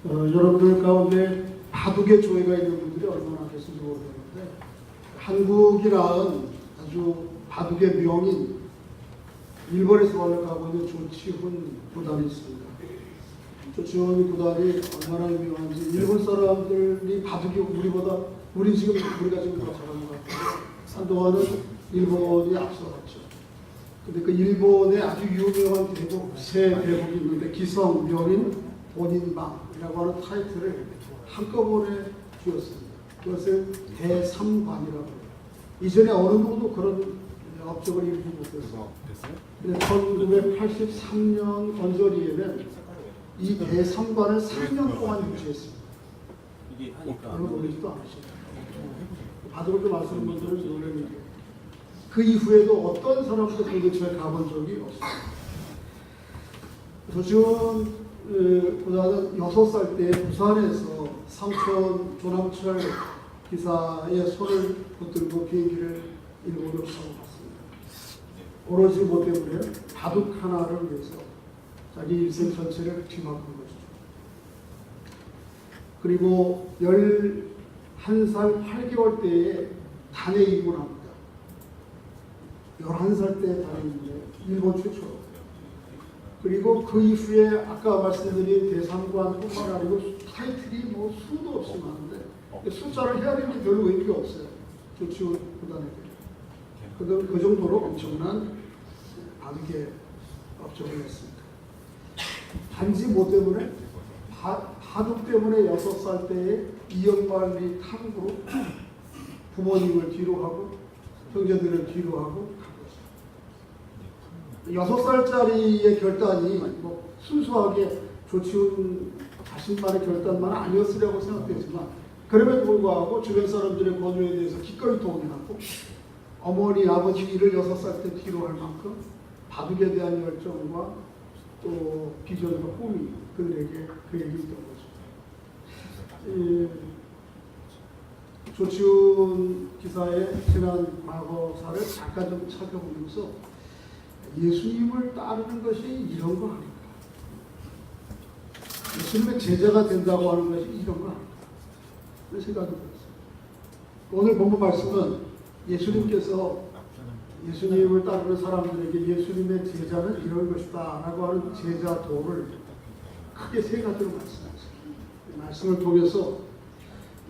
여러분들 가운데 바둑의 조예가 있는 분들이 얼마나 계신지 모르겠는데 한국이란 아주 바둑의 명인 일본에서 활약하고 있는 조치훈 구단이 있습니다. 조치훈 구단이 얼마나 유명한지 일본 사람들이 바둑이 우리가 지금 더 잘하는 것 같아요. 한동안은 일본이 앞서갔죠. 근데 그 일본에 아주 유명한 대국, 세 대국이 있는데 기성, 명인, 본인방이라고 하는 타이틀을 한꺼번에 주었습니다. 그것을 대삼관이라고 해요. 이전에 어느 누구도 그런 업적을 이루지 못했어요. 근데 1983년 언저리에는 이 대삼관을 3년 동안 유지했습니다. 이게 하니까 별로 놀리지도 않으시죠. 바둑을 좀 아시는 분들은 놀랍니다. 그 이후에도 어떤 사람도 그 근처에 가본 적이 없습니다. 조치훈 구단은 6살 때 부산에서 삼촌 조남철 기사의 손을 붙들고 비행기를 일본으로 타고 갔습니다. 오로지 뭐 때문에 바둑 하나를 위해서 자기 일생 전체를 뒤바꾼 것이죠. 그리고 11살 8개월 때에 단에 입문합니다. 11살 때 단에 입문해요. 일본 최초로. 그리고 그 이후에 아까 말씀드린 대삼관뿐만 아니고 타이틀이 뭐 수도 없이 많은데 숫자를 해야 되는 게 별로 의미가 없어요. 조치훈 구단에게. 그 정도로 엄청난 바둑의 업적을 했습니다. 단지 뭐 때문에? 바둑 때문에 6살 때에 이영만리 탕으로 부모님을 뒤로 하고 형제들을 뒤로 하고 간 거죠. 6살짜리의 결단이 뭐 순수하게 조치훈 자신만의 결단만 아니었으려고 생각되지만 그럼에도 불구하고 주변 사람들의 권유에 대해서 기꺼이 동의하고 어머니, 아버지 일을 6살 때 뒤로 할 만큼 바둑에 대한 열정과 또 비전과 꿈이 그들에게 있던 거죠. 조치훈 기사의 지난 과거사를 잠깐 좀 살펴보면서 예수님을 따르는 것이 이런 거 아닐까? 예수님의 제자가 된다고 하는 것이 이런 거 아닐까? 그런 생각이 들었어요. 오늘 본문 말씀은 예수님께서 예수님을 따르는 사람들에게 예수님의 제자는 이런 것이다 라고 하는 제자도를 크게 세 가지로 말씀하셨어요. 말씀을 통해서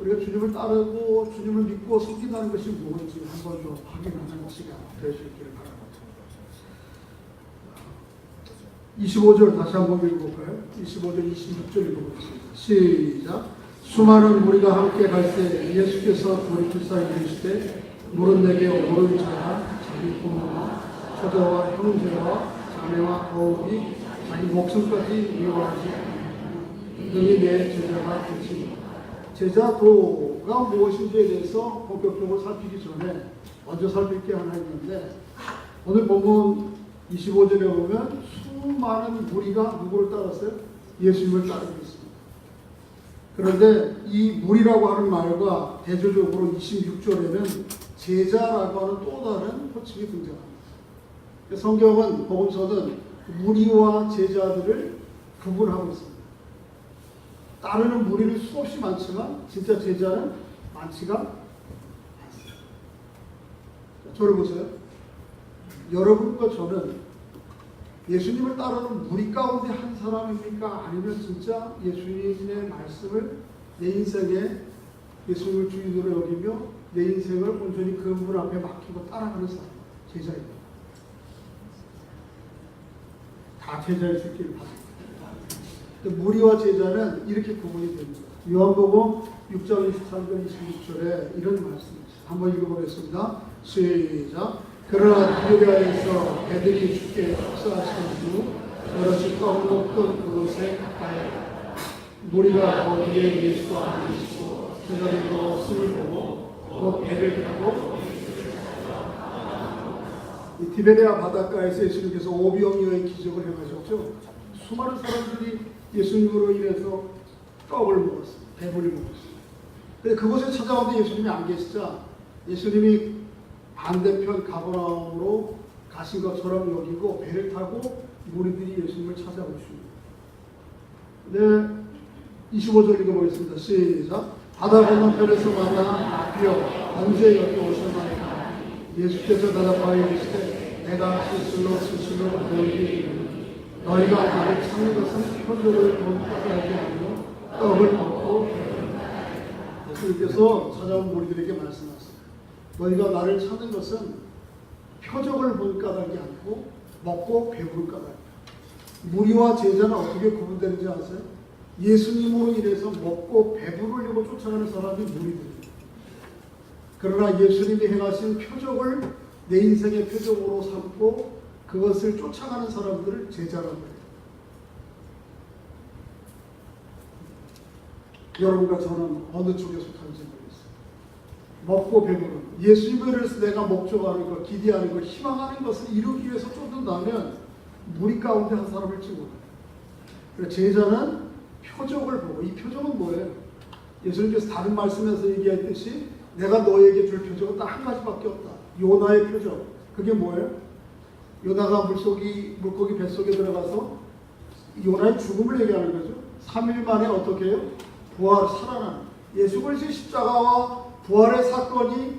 우리가 주님을 따르고 주님을 믿고 섬긴다는 것이 무엇인지 한 번 더 확인하는 시간 되시기를 바랍니다. 25절 다시 한번 읽어볼까요? 25절, 26절 읽어보겠습니다. 시작. 수많은 무리가 함께 갈 때 예수께서 돌이키사 이르시되 물은 내게 오른자라 자기 부모와 처자와 형제와 자매와 거울이 자기 목숨까지 미워하지 능히 내 제자가 되지. 제자도가 무엇인지에 대해서 본격적으로 살피기 전에 먼저 살필 게 하나 있는데 오늘 본문 25절에 보면 수많은 무리가 누구를 따랐어요? 예수님을 따르고 있습니다. 그런데 이 무리라고 하는 말과 대조적으로 26절에는 제자라고 하는 또 다른 호칭이 등장합니다. 성경은 복음서는 무리와 제자들을 구분하고 있습니다. 따르는 무리는 수없이 많지만 진짜 제자는 많지가 않습니다. 저를 보세요. 여러분과 저는 예수님을 따르는 무리 가운데 한 사람입니까? 아니면 진짜 예수님의 말씀을 내 인생에 예수님을 주인으로 여기며 내 인생을 온전히 그분 앞에 맡기고 따라가는 사람, 제자입니다. 다 제자일 수 있기를 바랍니다. 무리와 제자는 이렇게 구분이 됩니다. 요한복음 6장 23절 26절에 이런 말씀입니다. 한번 읽어보겠습니다. 시작. 그러나 유대가에서 배들이 죽게 축사하신 후 여럿이 떡 먹던 그곳에 가까이 무리가 거기에 예수와 함께 있고 제자들도 숨을 보고 곧 배를 타고 이 티베리아 바닷가에서 예수님께서 오병이어의 기적을 행하셨죠. 수많은 사람들이 예수님으로 인해서 떡을 먹었어요. 배불리 먹었어요. 근데 그곳에 찾아오는데 예수님이 안 계시자 예수님이 반대편 가버나움으로 가신 것처럼 여기고 배를 타고 무리들이 예수님을 찾아오십니다. 근데 25절 읽어보겠습니다. 시작. 바다 건너편에서 만나 비어 언제 여기 오셨나이까. 예수께서 대답하여 이르시되 내가 스스로 너희에게 너희가 나를 찾는 것은 표적을 본받게 하지 아니고 떡을 먹고 예수님께서 찾아온 무리들에게 말씀하셨습니다. 너희가 나를 찾는 것은 표적을 볼 까닭이 아니고 먹고 배부를 까닭이다. 무리와 제자는 어떻게 구분되는지 아세요? 예수님으로 인해서 먹고 배부르려고 쫓아가는 사람이 무리들입니다. 그러나 예수님이 행하신 표적을 내 인생의 표적으로 삼고 그것을 쫓아가는 사람들을 제자라고 해요. 여러분과 저는 어느 쪽에 속하는지 모르겠어요. 먹고 배부른 예수님을 위해서 내가 목적하는 것, 기대하는 것, 희망하는 것을 이루기 위해서 쫓는다면 무리 가운데 한 사람일지 몰라요. 그래서 제자는 표적을 보고, 이 표적은 뭐예요? 예수님께서 다른 말씀에서 얘기했듯이 내가 너에게 줄 표적은 딱 한 가지밖에 없다. 요나의 표적. 그게 뭐예요? 요나가 물고기 뱃속에 들어가서 요나의 죽음을 얘기하는 거죠. 3일 만에 어떻게 해요? 살아나는 예수 그리스도의 십자가와 부활의 사건이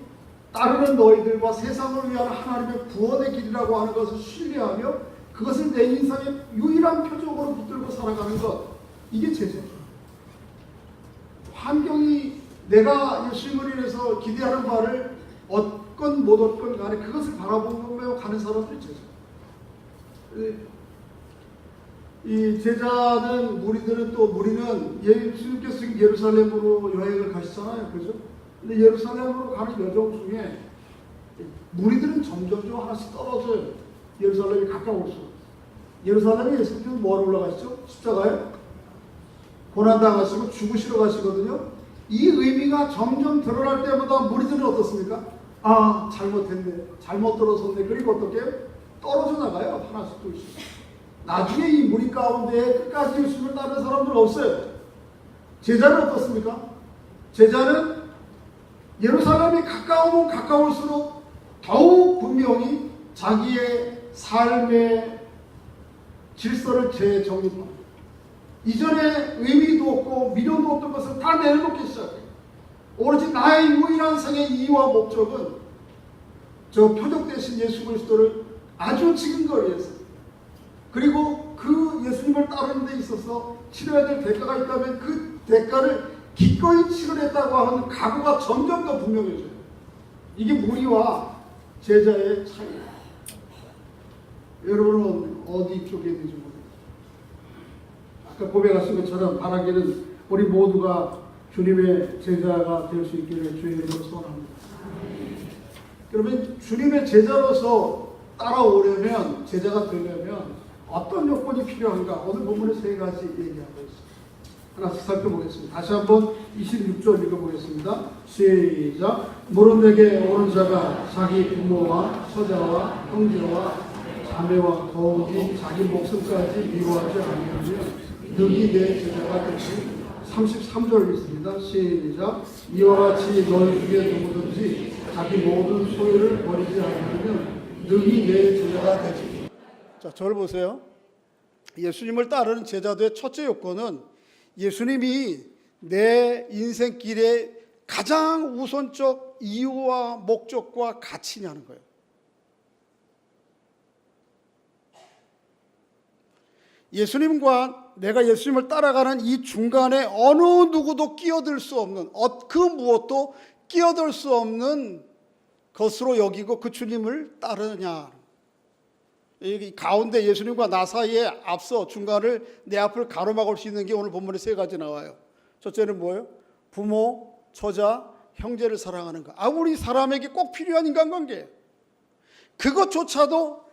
따르는 너희들과 세상을 위한 하나님의 구원의 길이라고 하는 것을 신뢰하며 그것을 내 인생의 유일한 표적으로 붙들고 살아가는 것, 이게 제자죠. 환경이 내가 예수님을 인해서 기대하는 바를 얻건 못 얻건 간에 그것을 바라보며 가는 사람들이 제자. 이 제자는 무리는 예수님께서 지금 예루살렘으로 여행을 가시잖아요, 그죠? 근데 예루살렘으로 가는 여정 중에 무리들은 점점 하나씩 떨어져요. 예루살렘이 가까울수록. 예루살렘에 예수님께서 뭐하러 올라가시죠? 십자가에 고난당하시고 죽으시러 가시거든요. 이 의미가 점점 드러날 때마다 무리들은 어떻습니까? 아, 잘못했네, 잘못 들어섰네. 그리고 어떻게 떨어져 나가요, 하나씩 둘씩. 나중에 이 무리 가운데 끝까지 예수님을 따르는 사람들은 없어요. 제자는 어떻습니까? 제자는 예루살렘이 가까우면 가까울수록 더욱 분명히 자기의 삶의 질서를 재정립합니다. 이전에 의미도 없고 미련도 없던 것을 다 내려놓기 시작해요. 오로지 나의 유일한 생의 이유와 목적은 저 표적 대신 예수 그리스도를 아주 지근거리에서, 그리고 그 예수님을 따르는 데 있어서 치러야 될 대가가 있다면 그 대가를 기꺼이 치르겠다고 하는 각오가 점점 더 분명해져요. 이게 무리와 제자의 차이예요. 여러분은 어디 쪽에 있는지 모르겠어요. 아까 고백하신 것처럼 바라기는 우리 모두가 주님의 제자가 될 수 있기를 주의 이름으로 소원합니다. 그러면 주님의 제자로서 따라오려면, 제자가 되려면 어떤 요건이 필요한가? 오늘 본문에 세 가지 얘기하고 있습니다. 하나씩 살펴보겠습니다. 다시 한번 26절 읽어보겠습니다. 시작. 물은 내게 오는 자가 자기 부모와 처자와 형제와 자매와 더욱이 자기 목숨까지 미워하지 아니하면 능히 내 제자가 되지. 33절 있습니다. 시작. 이와 같이 너희 중에 누구든지 자기 모든 소유를 버리지 않으면 능히 내 제자가 되지. 자, 저를 보세요. 예수님을 따르는 제자들의 첫째 요건은 예수님이 내 인생길의 가장 우선적 이유와 목적과 가치냐는 거예요. 예수님과 내가 예수님을 따라가는 이 중간에 어느 누구도 끼어들 수 없는, 그 무엇도 끼어들 수 없는 것으로 여기고 그 주님을 따르냐. 여기 가운데 예수님과 나 사이에 앞서 중간을 내 앞을 가로막을 수 있는 게 오늘 본문에 세 가지 나와요. 첫째는 뭐예요? 부모, 처자, 형제를 사랑하는 것. 우리 사람에게 꼭 필요한 인간관계. 그것조차도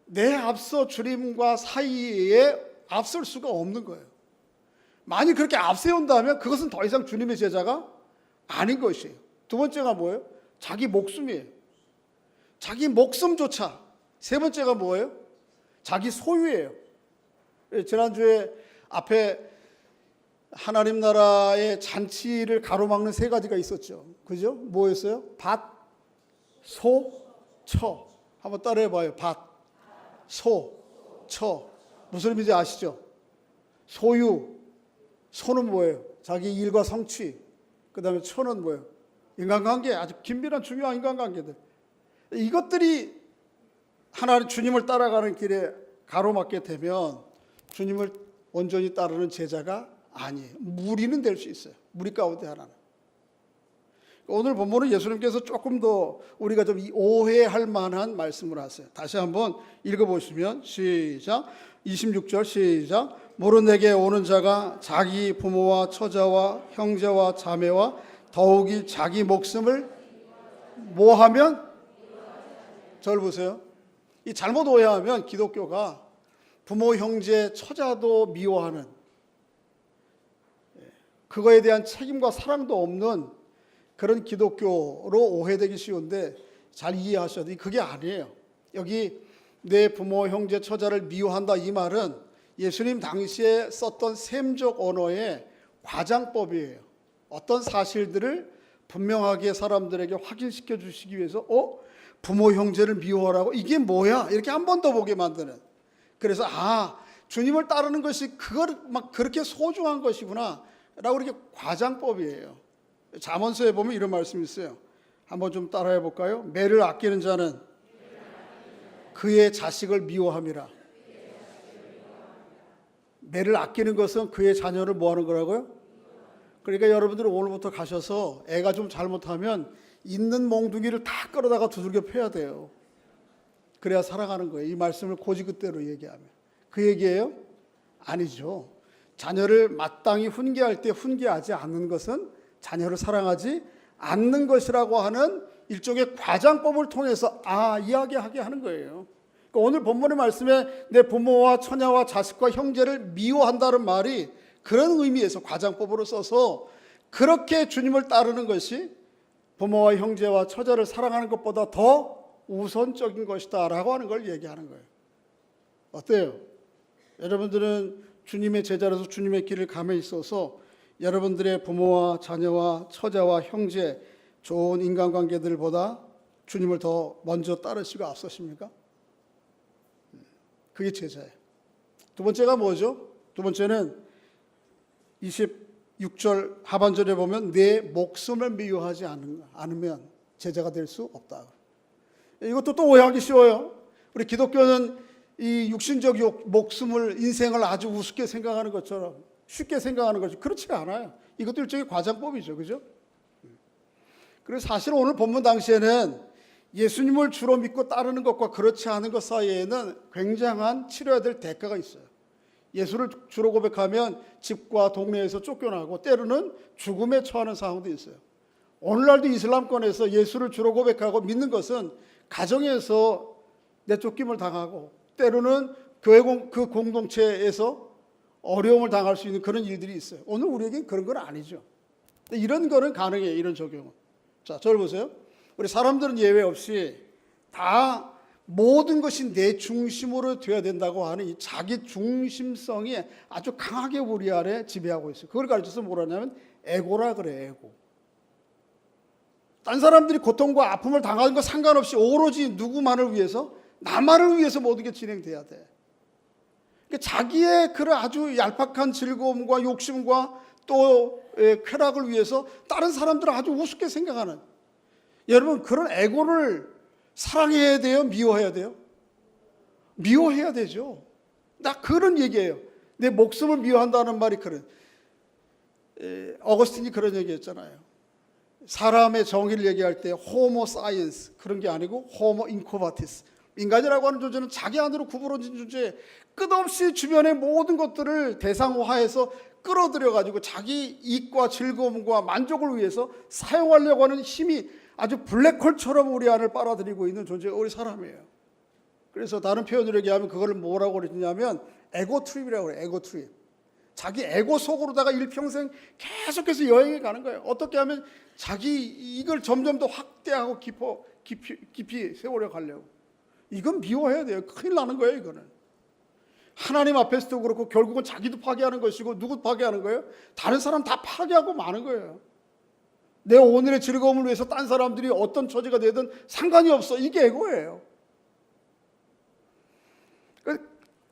내 앞서 주님과 사이에 앞설 수가 없는 거예요. 만약 그렇게 앞세운다면 그것은 더 이상 주님의 제자가 아닌 것이에요. 두 번째가 뭐예요? 자기 목숨이에요. 자기 목숨조차. 세 번째가 뭐예요? 자기 소유예요. 지난주에 앞에 하나님 나라의 잔치를 가로막는 세 가지가 있었죠. 그죠? 뭐였어요? 밭, 소, 처. 한번 따라해봐요. 밭, 소, 처. 무슨 의미인지 아시죠? 소유, 소는 뭐예요? 자기 일과 성취. 그 다음에 처는 뭐예요? 인간관계, 아주 긴밀한 중요한 인간관계들. 이것들이 하나님 주님을 따라가는 길에 가로막게 되면 주님을 온전히 따르는 제자가 아니에요. 무리는 될 수 있어요. 무리 가운데 하나는. 오늘 본문은 예수님께서 조금 더 우리가 좀 오해할 만한 말씀을 하세요. 다시 한번 읽어보시면 시작. 26절 시작. 모른 내게 오는 자가 자기 부모와 처자와 형제와 자매와 더욱이 자기 목숨을 뭐하면? 저를 보세요. 이 잘못 오해하면 기독교가 부모, 형제, 처자도 미워하는, 그거에 대한 책임과 사랑도 없는 그런 기독교로 오해되기 쉬운데 잘 이해하셔야 돼요. 그게 아니에요. 여기 내 부모, 형제, 처자를 미워한다 이 말은 예수님 당시에 썼던 셈적 언어의 과장법이에요. 어떤 사실들을 분명하게 사람들에게 확인시켜 주시기 위해서 부모, 형제를 미워하라고? 이게 뭐야? 이렇게 한 번 더 보게 만드는. 그래서 주님을 따르는 것이 그걸 막 그렇게 소중한 것이구나 라고 이렇게 과장법이에요. 잠언서에 보면 이런 말씀이 있어요. 한번 좀 따라해 볼까요? 매를 아끼는 자는 그의 자식을 미워함이라. 매를 아끼는 것은 그의 자녀를 뭐 하는 거라고요? 그러니까 여러분들은 오늘부터 가셔서 애가 좀 잘못하면 있는 몽둥이를 다 끌어다가 두들겨 패야 돼요. 그래야 살아가는 거예요. 이 말씀을 고지그대로 얘기하면. 그 얘기예요? 아니죠. 자녀를 마땅히 훈계할 때 훈계하지 않는 것은 자녀를 사랑하지 않는 것이라고 하는 일종의 과장법을 통해서 이야기하게 하는 거예요. 그러니까 오늘 본문의 말씀에 내 부모와 처녀와 자식과 형제를 미워한다는 말이 그런 의미에서 과장법으로 써서 그렇게 주님을 따르는 것이 부모와 형제와 처자를 사랑하는 것보다 더 우선적인 것이다 라고 하는 걸 얘기하는 거예요. 어때요? 여러분들은 주님의 제자로서 주님의 길을 감에 있어서 여러분들의 부모와 자녀와 처자와 형제 좋은 인간관계들보다 주님을 더 먼저 따르시고 앞서십니까? 그게 제자예요. 두 번째가 뭐죠? 두 번째는 26절 하반절에 보면 내 목숨을 미워하지 않으면 제자가 될 수 없다. 이것도 또 오해하기 쉬워요. 우리 기독교는 이 육신적 목숨을, 인생을 아주 우습게 생각하는 것처럼 쉽게 생각하는 것이 그렇지 않아요. 이것도 일종의 과장법이죠. 그죠? 그래서 사실 오늘 본문 당시에는 예수님을 주로 믿고 따르는 것과 그렇지 않은 것 사이에는 굉장한 치러야 될 대가가 있어요. 예수를 주로 고백하면 집과 동네에서 쫓겨나고 때로는 죽음에 처하는 상황도 있어요. 오늘날도 이슬람권에서 예수를 주로 고백하고 믿는 것은 가정에서 내쫓김을 당하고 때로는 교회 그 공동체에서 어려움을 당할 수 있는 그런 일들이 있어요. 오늘 우리에겐 그런 건 아니죠. 이런 거는 가능해요. 이런 적용은. 자, 저를 보세요. 우리 사람들은 예외 없이 다 모든 것이 내 중심으로 되어야 된다고 하는 이 자기 중심성이 아주 강하게 우리 안에 지배하고 있어요. 그걸 가르쳐서 뭐라냐면 에고라 그래, 에고. 딴 사람들이 고통과 아픔을 당하는 거 상관없이 오로지 누구만을 위해서, 나만을 위해서 모든 게 진행돼야 돼. 그러니까 자기의 그런 아주 얄팍한 즐거움과 욕심과 또 쾌락을 위해서 다른 사람들은 아주 우습게 생각하는, 여러분 그런 에고를 사랑해야 돼요? 미워해야 돼요? 미워해야 되죠. 나 그런 얘기예요. 내 목숨을 미워한다는 말이 그런. 어거스틴이 그런 얘기했잖아요. 사람의 정의를 얘기할 때 호모 사이언스 그런 게 아니고 호모 인코바티스. 인간이라고 하는 존재는 자기 안으로 구부러진 존재, 끝없이 주변의 모든 것들을 대상화해서 끌어들여가지고 자기 이익과 즐거움과 만족을 위해서 사용하려고 하는 힘이 아주 블랙홀처럼 우리 안을 빨아들이고 있는 존재가 우리 사람이에요. 그래서 다른 표현으로 얘기하면 그걸 뭐라고 그러냐면 에고 트립이라고 그래요. 에고 트립. 자기 에고 속으로다가 일평생 계속해서 여행해 가는 거예요. 어떻게 하면 자기 이걸 점점 더 확대하고 깊이 세월해 가려고. 이건 미워해야 돼요. 큰일 나는 거예요. 이거는. 하나님 앞에서도 그렇고 결국은 자기도 파괴하는 것이고 누구 파괴하는 거예요? 다른 사람 다 파괴하고 마는 거예요. 내 오늘의 즐거움을 위해서 딴 사람들이 어떤 처지가 되든 상관이 없어. 이게 에고예요.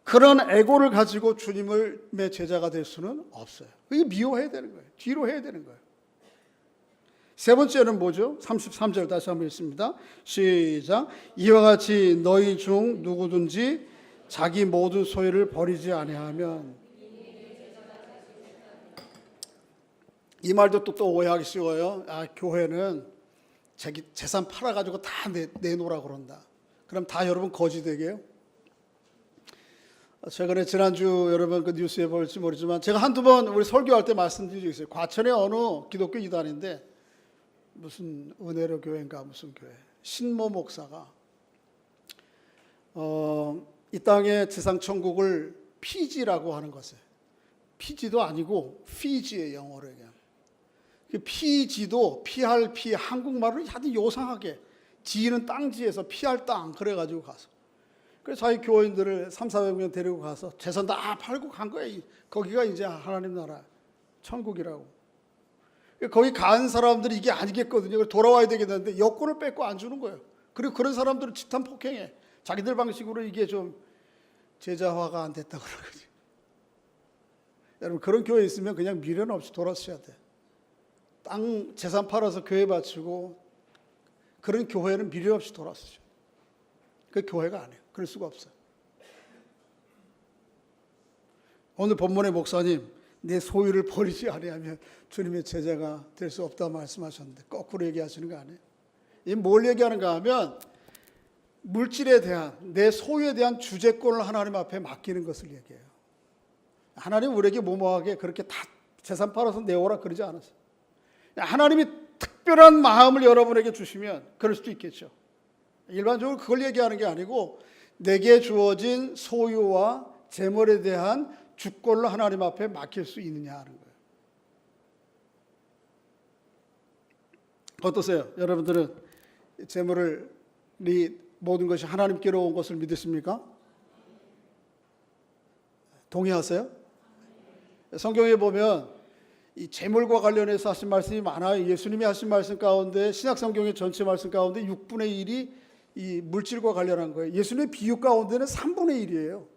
그런 에고를 가지고 주님의 제자가 될 수는 없어요. 이게 미워해야 되는 거예요. 뒤로 해야 되는 거예요. 세 번째는 뭐죠? 33절 다시 한번 읽습니다. 시작. 이와 같이 너희 중 누구든지 자기 모든 소유를 버리지 아니하면, 이 말도 또 오해하기 쉬워요. 교회는 자기 재산 팔아가지고 다 내놓으라 그런다. 그럼 다 여러분 거지 되게요? 최근에 지난주 여러분 그 뉴스에 볼지 모르지만 제가 한두 번 우리 설교할 때 말씀드린 적이 있어요. 과천의 어느 기독교 이단인데 무슨 은혜로 교회인가 무슨 교회 신모 목사가 이 땅의 지상 천국을 피지라고 하는 것을, 피지도 아니고 피지의 영어로 얘기하면 피지도 피할 피 한국말로 하여튼 요상하게 지는 땅지에서 피할 땅 그래가지고 가서 그래서 자기 교인들을 300~400명 데리고 가서 재산 다 팔고 간 거예요. 거기가 이제 하나님 나라 천국이라고. 거기 간 사람들이 이게 아니겠거든요. 돌아와야 되겠는데 여권을 뺏고 안 주는 거예요. 그리고 그런 사람들은 집단 폭행해. 자기들 방식으로 이게 좀 제자화가 안 됐다 그러거든요. 여러분 그런 교회 있으면 그냥 미련 없이 돌아서야 돼. 땅 재산 팔아서 교회 바치고 그런 교회는 미련 없이 돌아서죠. 그 교회가 아니에요. 그럴 수가 없어요. 오늘 본문의 목사님, 내 소유를 버리지 아니하면 주님의 제자가 될 수 없다 말씀하셨는데 거꾸로 얘기하시는 거 아니에요? 이 뭘 얘기하는가 하면 물질에 대한 내 소유에 대한 주재권을 하나님 앞에 맡기는 것을 얘기해요. 하나님 우리에게 무모하게 그렇게 다 재산 팔아서 내오라 그러지 않았어요. 하나님이 특별한 마음을 여러분에게 주시면 그럴 수도 있겠죠. 일반적으로 그걸 얘기하는 게 아니고 내게 주어진 소유와 재물에 대한 주권을 하나님 앞에 맡길 수 있느냐 하는 거예요. 어떠세요? 여러분들은 재물을 모든 것이 하나님께로 온 것을 믿으십니까? 동의하세요? 성경에 보면 이 재물과 관련해서 하신 말씀이 많아요. 예수님이 하신 말씀 가운데 신약 성경의 전체 말씀 가운데 6분의 1이 이 물질과 관련한 거예요. 예수님의 비유 가운데는 3분의 1이에요.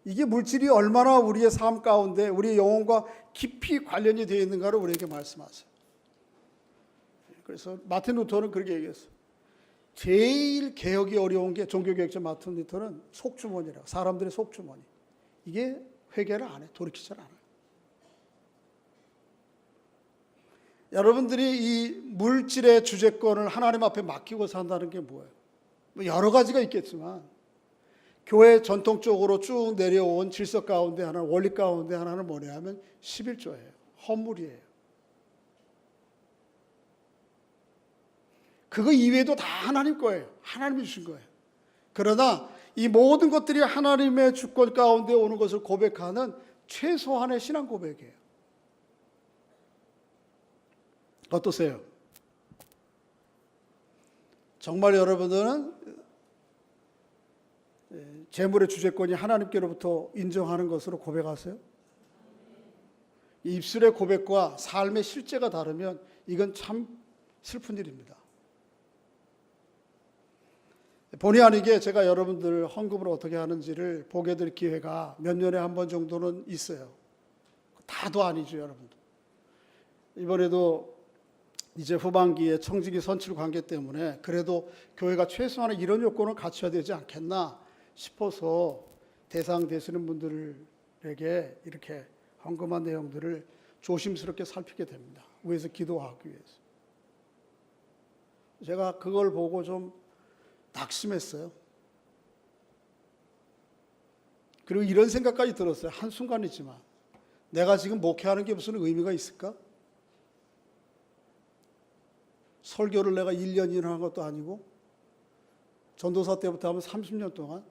이게 물질이 얼마나 우리의 삶 가운데 우리의 영혼과 깊이 관련이 되어 있는가를 우리에게 말씀하세요. 그래서 마틴 루터는 그렇게 얘기했어요. 제일 개혁이 어려운 게 종교개혁자 마틴 루터는 속주머니라고. 사람들의 속주머니. 이게 회개를 안 해. 돌이키질 않아요. 여러분들이 이 물질의 주재권을 하나님 앞에 맡기고 산다는 게 뭐예요? 여러 가지가 있겠지만 교회 전통적으로 쭉 내려온 질서 가운데 하나, 원리 가운데 하나는 뭐냐면 11조예요. 헌물이에요. 그거 이외에도 다 하나님 거예요. 하나님이 주신 거예요. 그러나 이 모든 것들이 하나님의 주권 가운데 오는 것을 고백하는 최소한의 신앙 고백이에요. 어떠세요? 정말 여러분들은 재물의 주재권이 하나님께로부터 인정하는 것으로 고백하세요? 입술의 고백과 삶의 실제가 다르면 이건 참 슬픈 일입니다. 본의 아니게 제가 여러분들 헌금을 어떻게 하는지를 보게 될 기회가 몇 년에 한 번 정도는 있어요. 다도 아니죠, 여러분들. 이번에도 이제 후반기에 청지기 선출 관계 때문에 그래도 교회가 최소한의 이런 요건을 갖춰야 되지 않겠나 싶어서 대상 되시는 분들에게 이렇게 헌금한 내용들을 조심스럽게 살피게 됩니다. 위에서 기도하기 위해서. 제가 그걸 보고 좀 낙심했어요. 그리고 이런 생각까지 들었어요. 한순간이지만 내가 지금 목회하는 게 무슨 의미가 있을까? 설교를 내가 1년이나 한 것도 아니고 전도사 때부터 하면 30년 동안.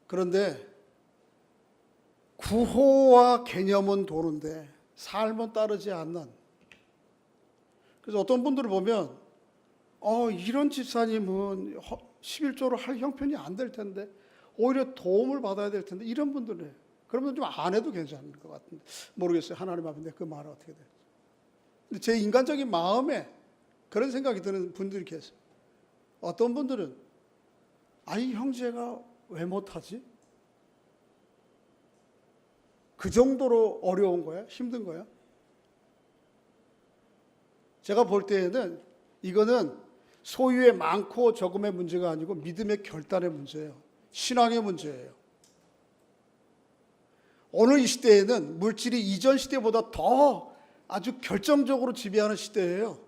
그런데 구호와 개념은 도는데 삶은 따르지 않는. 그래서 어떤 분들을 보면 이런 집사님은 11조를 할 형편이 안 될 텐데 오히려 도움을 받아야 될 텐데 이런 분들은 그러면 좀 안 해도 괜찮을 것 같은데 모르겠어요. 하나님 앞에 그 말은 어떻게 될지. 근데 제 인간적인 마음에 그런 생각이 드는 분들이 계세요. 어떤 분들은 아니 형제가 왜 못하지? 그 정도로 어려운 거야? 힘든 거야? 제가 볼 때에는 이거는 소유의 많고 적음의 문제가 아니고 믿음의 결단의 문제예요. 신앙의 문제예요. 오늘 이 시대에는 물질이 이전 시대보다 더 아주 결정적으로 지배하는 시대예요.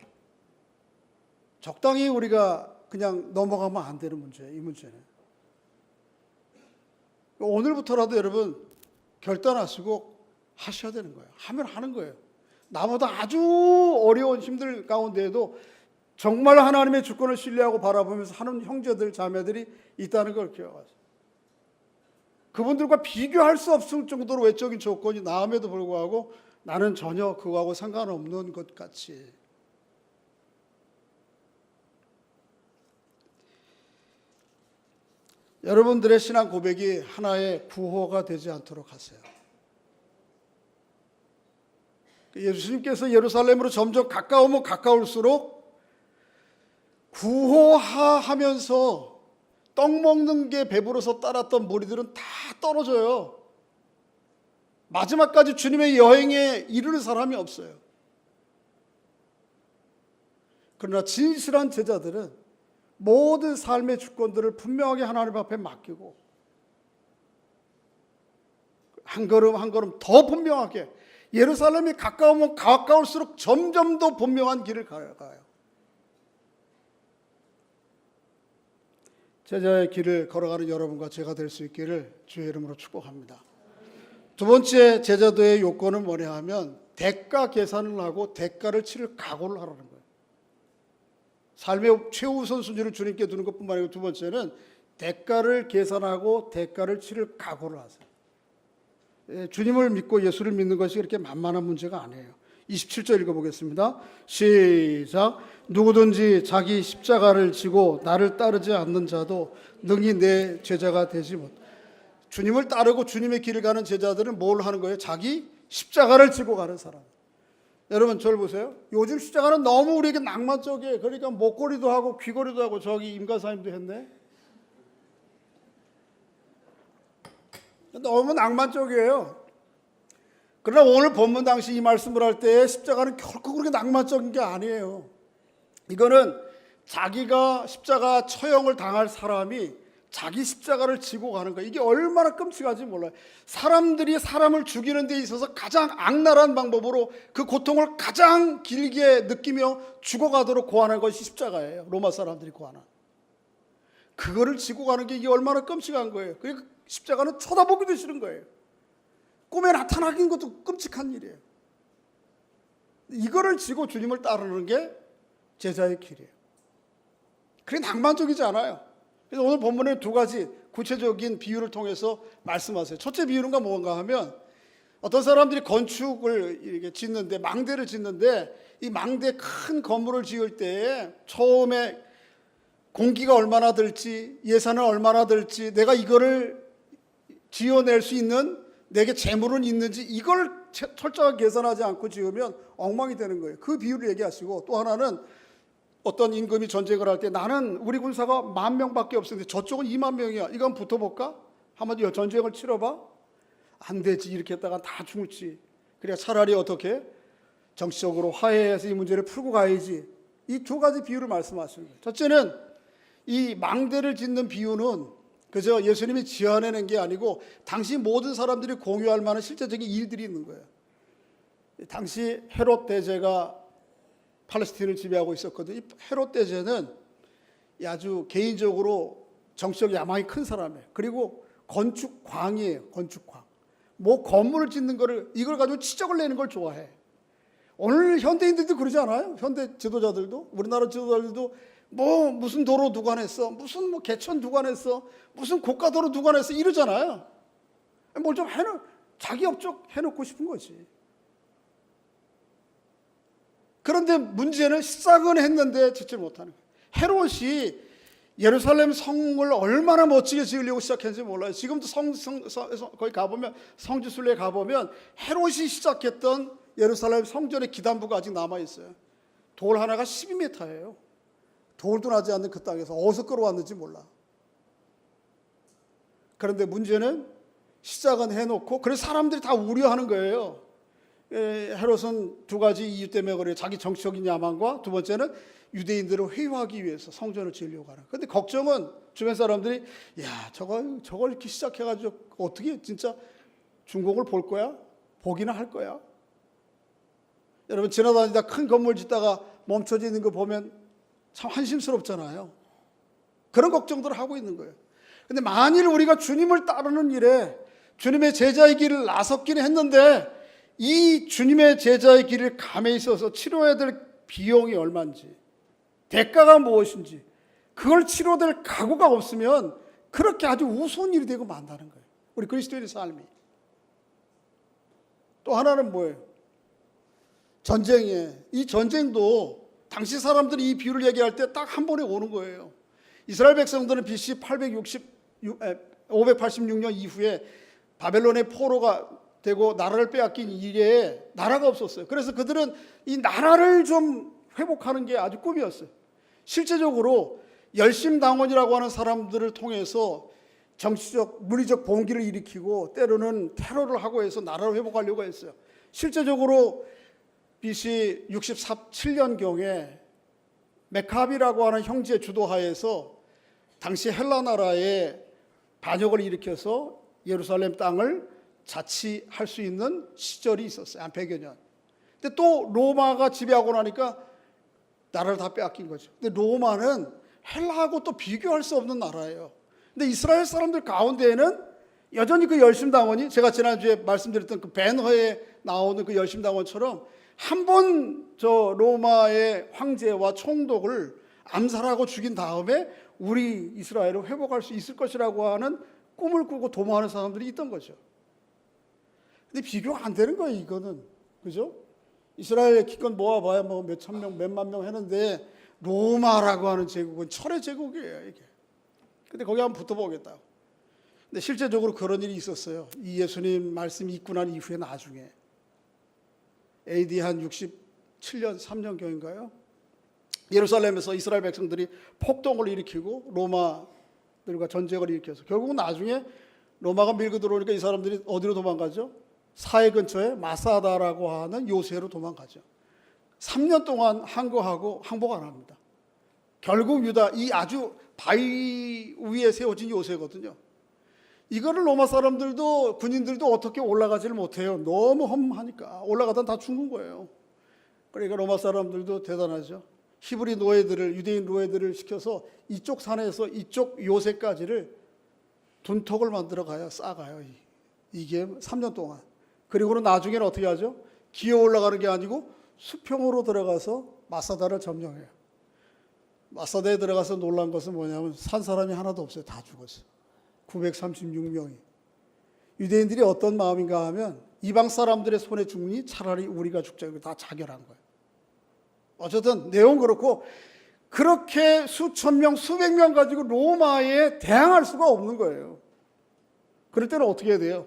적당히 우리가 그냥 넘어가면 안 되는 문제예요. 이 문제는. 오늘부터라도 여러분 결단하시고 하셔야 되는 거예요. 하면 하는 거예요. 나보다 아주 어려운 힘들 가운데에도 정말 하나님의 주권을 신뢰하고 바라보면서 하는 형제들, 자매들이 있다는 걸 기억하세요. 그분들과 비교할 수 없을 정도로 외적인 조건이 나음에도 불구하고 나는 전혀 그거하고 상관없는 것 같이. 여러분들의 신앙 고백이 하나의 구호가 되지 않도록 하세요. 예수님께서 예루살렘으로 점점 가까우면 가까울수록 구호하면서 떡 먹는 게 배부러서 따랐던 무리들은 다 떨어져요. 마지막까지 주님의 여행에 이르는 사람이 없어요. 그러나 진실한 제자들은 모든 삶의 주권들을 분명하게 하나님 앞에 맡기고 한 걸음 한 걸음 더 분명하게 예루살렘이 가까우면 가까울수록 점점 더 분명한 길을 가요. 제자의 길을 걸어가는 여러분과 제가 될 수 있기를 주의 이름으로 축복합니다. 두 번째 제자도의 요건은 뭐냐 하면 대가 계산을 하고 대가를 치를 각오를 하라는 거예요. 삶의 최우선 순위를 주님께 두는 것뿐만 아니고 두 번째는 대가를 계산하고 대가를 치를 각오를 하세요. 주님을 믿고 예수를 믿는 것이 그렇게 만만한 문제가 아니에요. 27절 읽어보겠습니다. 시작. 누구든지 자기 십자가를 지고 나를 따르지 않는 자도 능히 내 제자가 되지 못. 주님을 따르고 주님의 길을 가는 제자들은 뭘 하는 거예요? 자기 십자가를 지고 가는 사람. 여러분 저를 보세요. 요즘 십자가는 너무 우리에게 낭만적이에요. 그러니까 목걸이도 하고 귀걸이도 하고 저기 임가사님도 했네. 너무 낭만적이에요. 그러나 오늘 본문 당시 이 말씀을 할 때 십자가는 결코 그렇게 낭만적인 게 아니에요. 이거는 자기가 십자가 처형을 당할 사람이 자기 십자가를 지고 가는 거예요. 이게 얼마나 끔찍한지 몰라요. 사람들이 사람을 죽이는 데 있어서 가장 악랄한 방법으로 그 고통을 가장 길게 느끼며 죽어가도록 고하는 것이 십자가예요. 로마 사람들이 고하는. 그거를 지고 가는 게 이게 얼마나 끔찍한 거예요. 그러니까 십자가는 쳐다보기도 싫은 거예요. 꿈에 나타나긴 것도 끔찍한 일이에요. 이거를 지고 주님을 따르는 게 제자의 길이에요. 그게 낭만적이지 않아요. 그래서 오늘 본문에 두 가지 구체적인 비유를 통해서 말씀하세요. 첫째 비유는 뭔가 하면 어떤 사람들이 건축을 이렇게 짓는데 망대를 짓는데 이 망대 큰 건물을 지을 때에 처음에 공기가 얼마나 들지 예산은 얼마나 들지 내가 이거를 지어낼 수 있는 내게 재물은 있는지 이걸 철저하게 계산하지 않고 지으면 엉망이 되는 거예요. 그 비유를 얘기하시고 또 하나는 어떤 임금이 전쟁을 할 때 나는 우리 군사가 10,000명밖에 없었는데 저쪽은 20,000명이야. 이거 한번 붙어볼까? 한번 전쟁을 치러봐? 안 되지. 이렇게 했다가 다 죽을지. 그러니까 차라리 어떻게? 정치적으로 화해해서 이 문제를 풀고 가야지. 이 두 가지 비유를 말씀하시는 거예요. 첫째는 이 망대를 짓는 비유는 그저 예수님이 지어내는 게 아니고 당시 모든 사람들이 공유할 만한 실제적인 일들이 있는 거예요. 당시 헤롯 대제가 팔레스틴을 지배하고 있었거든요. 이 헤롯 대제는 아주 개인적으로 정치적 야망이 큰 사람이에요. 그리고 건축광이에요. 건축광. 뭐 건물을 짓는 거를 이걸 가지고 치적을 내는 걸 좋아해. 오늘 현대인들도 그러지 않아요? 현대 지도자들도 우리나라 지도자들도 뭐 무슨 도로 누가 냈어? 무슨 뭐 개천 누가 냈어? 무슨 고가도로 누가 냈어? 이러잖아요. 뭘 좀 자기 업적 해놓고 싶은 거지. 그런데 문제는 시작은 했는데 짓지 못하는 거예요. 헤롯이 예루살렘 성을 얼마나 멋지게 지으려고 시작했는지 몰라요. 지금도 거기 가보면 성지순례 가보면 헤롯이 시작했던 예루살렘 성전의 기단부가 아직 남아있어요. 돌 하나가 12m예요. 돌도 나지 않는 그 땅에서 어디서 끌어왔는지 몰라. 그런데 문제는 시작은 해놓고 그래서 사람들이 다 우려하는 거예요. 헤롯은 두 가지 이유 때문에 그래요. 자기 정치적인 야망과 두 번째는 유대인들을 회유하기 위해서 성전을 지으려고 하는. 그런데 걱정은 주변 사람들이 야 저걸 이렇게 시작해가지고 어떻게 진짜 중공을 볼 거야? 보기나 할 거야? 여러분 지나다니다 큰 건물 짓다가 멈춰져 있는 거 보면 참 한심스럽잖아요. 그런 걱정들을 하고 있는 거예요. 근데 만일 우리가 주님을 따르는 일에 주님의 제자의 길을 나섰기는 했는데 이 주님의 제자의 길을 감에 있어서 치러야 될 비용이 얼마인지 대가가 무엇인지 그걸 치러될 각오가 없으면 그렇게 아주 우스운 일이 되고 만다는 거예요. 우리 그리스도인의 삶이. 또 하나는 뭐예요? 전쟁이에요. 이 전쟁도 당시 사람들이 이 비유를 얘기할 때 딱 한 번에 오는 거예요. 이스라엘 백성들은 BC 586년 이후에 바벨론의 포로가 되고 나라를 빼앗긴 이래에 나라가 없었어요. 그래서 그들은 이 나라를 좀 회복하는 게 아주 꿈이었어요. 실제적으로 열심당원이라고 하는 사람들을 통해서 정치적, 물리적 봉기를 일으키고 때로는 테러를 하고 해서 나라를 회복하려고 했어요. 실제적으로 BC 67년경에 메카비라고 하는 형제 주도하에서 당시 헬라 나라에 반역을 일으켜서 예루살렘 땅을 자치할 수 있는 시절이 있었어요. 한 100여 년. 근데 또 로마가 지배하고 나니까 나라를 다 빼앗긴 거죠. 근데 로마는 헬라하고 또 비교할 수 없는 나라예요. 근데 이스라엘 사람들 가운데에는 여전히 그 열심당원이 제가 지난주에 말씀드렸던 그 벤허에 나오는 그 열심당원처럼 한 번 저 로마의 황제와 총독을 암살하고 죽인 다음에 우리 이스라엘을 회복할 수 있을 것이라고 하는 꿈을 꾸고 도모하는 사람들이 있던 거죠. 근데 비교가 안 되는 거예요, 이거는. 그죠? 이스라엘의 기껏 모아봐야 뭐 몇천 명, 몇만 명 했는데 로마라고 하는 제국은 철의 제국이에요, 이게. 근데 거기 한번 붙어보겠다. 근데 실제적으로 그런 일이 있었어요. 이 예수님 말씀이 있고 난 이후에 나중에. AD 한 67년, 3년경인가요? 예루살렘에서 이스라엘 백성들이 폭동을 일으키고 로마들과 전쟁을 일으켜서 결국은 나중에 로마가 밀고 들어오니까 이 사람들이 어디로 도망가죠? 사해 근처에 마사다라고 하는 요새로 도망가죠. 3년 동안 항거하고 항복 안 합니다. 결국 유다, 이 아주 바위 위에 세워진 요새거든요. 이거를 로마 사람들도 군인들도 어떻게 올라가지를 못해요. 너무 험하니까. 올라가다 다 죽는 거예요. 그러니까 로마 사람들도 대단하죠. 히브리 노예들을, 유대인 노예들을 시켜서 이쪽 산에서 이쪽 요새까지를 둔턱을 만들어 가요. 싸가요. 이게 3년 동안. 그리고는 나중에는 어떻게 하죠? 기어 올라가는 게 아니고 수평으로 들어가서 마사다를 점령해요. 마사다에 들어가서 놀란 것은 뭐냐면 산 사람이 하나도 없어요. 다 죽었어요. 936명이. 유대인들이 어떤 마음인가 하면 이방 사람들의 손에 죽니 차라리 우리가 죽자. 이거 다 자결한 거예요. 어쨌든 내용은 그렇고 그렇게 수천 명, 수백 명 가지고 로마에 대항할 수가 없는 거예요. 그럴 때는 어떻게 해야 돼요?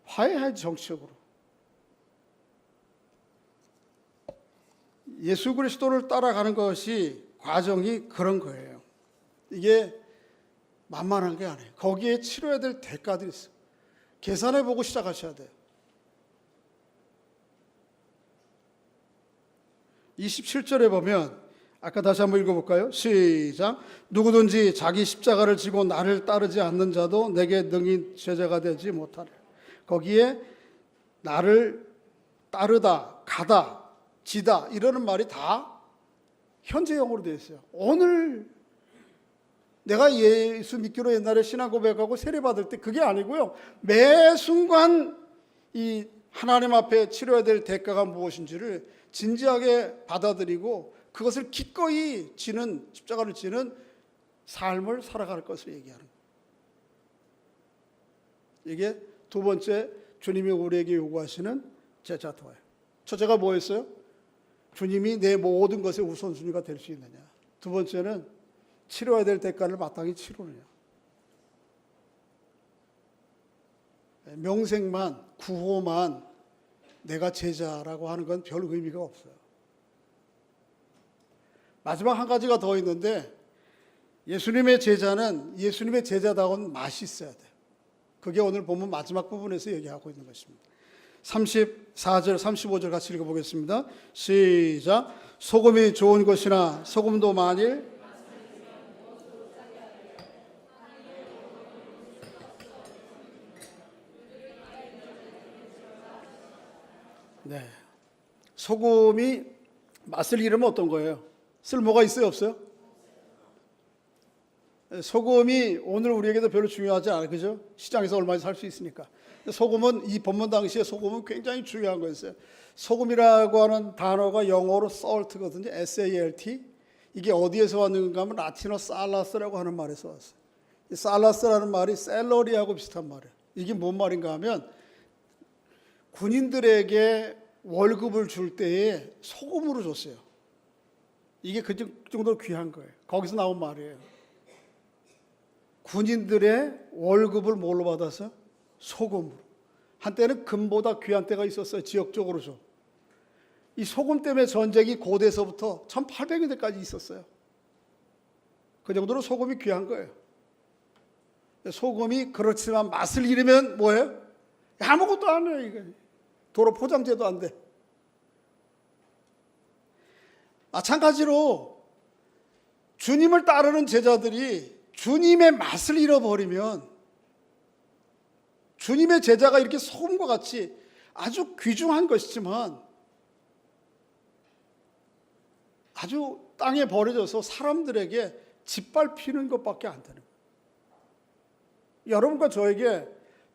화해해야지, 정치적으로. 예수 그리스도를 따라가는 것이 과정이 그런 거예요. 이게 만만한 게 아니에요. 거기에 치러야 될 대가들이 있어요. 계산해 보고 시작하셔야 돼요. 27절에 보면 아까 다시 한번 읽어볼까요? 시작. 누구든지 자기 십자가를 지고 나를 따르지 않는 자도 내게 능히 제자가 되지 못하리라. 거기에 나를 따르다, 가다, 지다 이러는 말이 다 현재형으로 되어 있어요. 오늘 내가 예수 믿기로 옛날에 신앙 고백하고 세례받을 때 그게 아니고요. 매 순간 이 하나님 앞에 치러야 될 대가가 무엇인지를 진지하게 받아들이고 그것을 기꺼이 지는, 십자가를 지는 삶을 살아갈 것을 얘기하는 거예요. 이게 두 번째 주님이 우리에게 요구하시는 제자도예요. 첫째가 뭐였어요? 주님이 내 모든 것의 우선순위가 될 수 있느냐. 두 번째는 치러야 될 대가를 마땅히 치르느냐. 명색만, 구호만 내가 제자라고 하는 건 별 의미가 없어요. 마지막 한 가지가 더 있는데 예수님의 제자는 예수님의 제자다운 맛이 있어야 돼요. 그게 오늘 본문 마지막 부분에서 얘기하고 있는 것입니다. 34절, 35절 같이 읽어보겠습니다. 시작. 소금이 좋은 것이나 소금도 만일 네, 소금이 맛을 잃으면 어떤 거예요? 쓸모가 있어요, 없어요? 소금이 오늘 우리에게도 별로 중요하지 않아요, 그죠? 시장에서 얼마든지 살 수 있으니까. 소금은 이 본문 당시에 소금은 굉장히 중요한 거였어요. 소금이라고 하는 단어가 영어로 salt거든요. SALT. 이게 어디에서 왔는가 하면 라틴어 살라스라고 하는 말에서 왔어요. 이 살라스라는 말이 샐러리하고 비슷한 말이에요. 이게 뭔 말인가 하면 군인들에게 월급을 줄 때에 소금으로 줬어요. 이게 그 정도로 귀한 거예요. 거기서 나온 말이에요. 군인들의 월급을 뭘로 받아서? 소금으로. 한때는 금보다 귀한 때가 있었어요. 지역적으로 좀. 이 소금 때문에 전쟁이 고대에서부터 1800년대까지 있었어요. 그 정도로 소금이 귀한 거예요. 소금이 그렇지만 맛을 잃으면 뭐예요? 아무것도 안 해요. 이거. 도로 포장재도 안 돼. 마찬가지로 주님을 따르는 제자들이 주님의 맛을 잃어버리면 주님의 제자가 이렇게 소금과 같이 아주 귀중한 것이지만 아주 땅에 버려져서 사람들에게 짓밟히는 것밖에 안 되는 거예요. 여러분과 저에게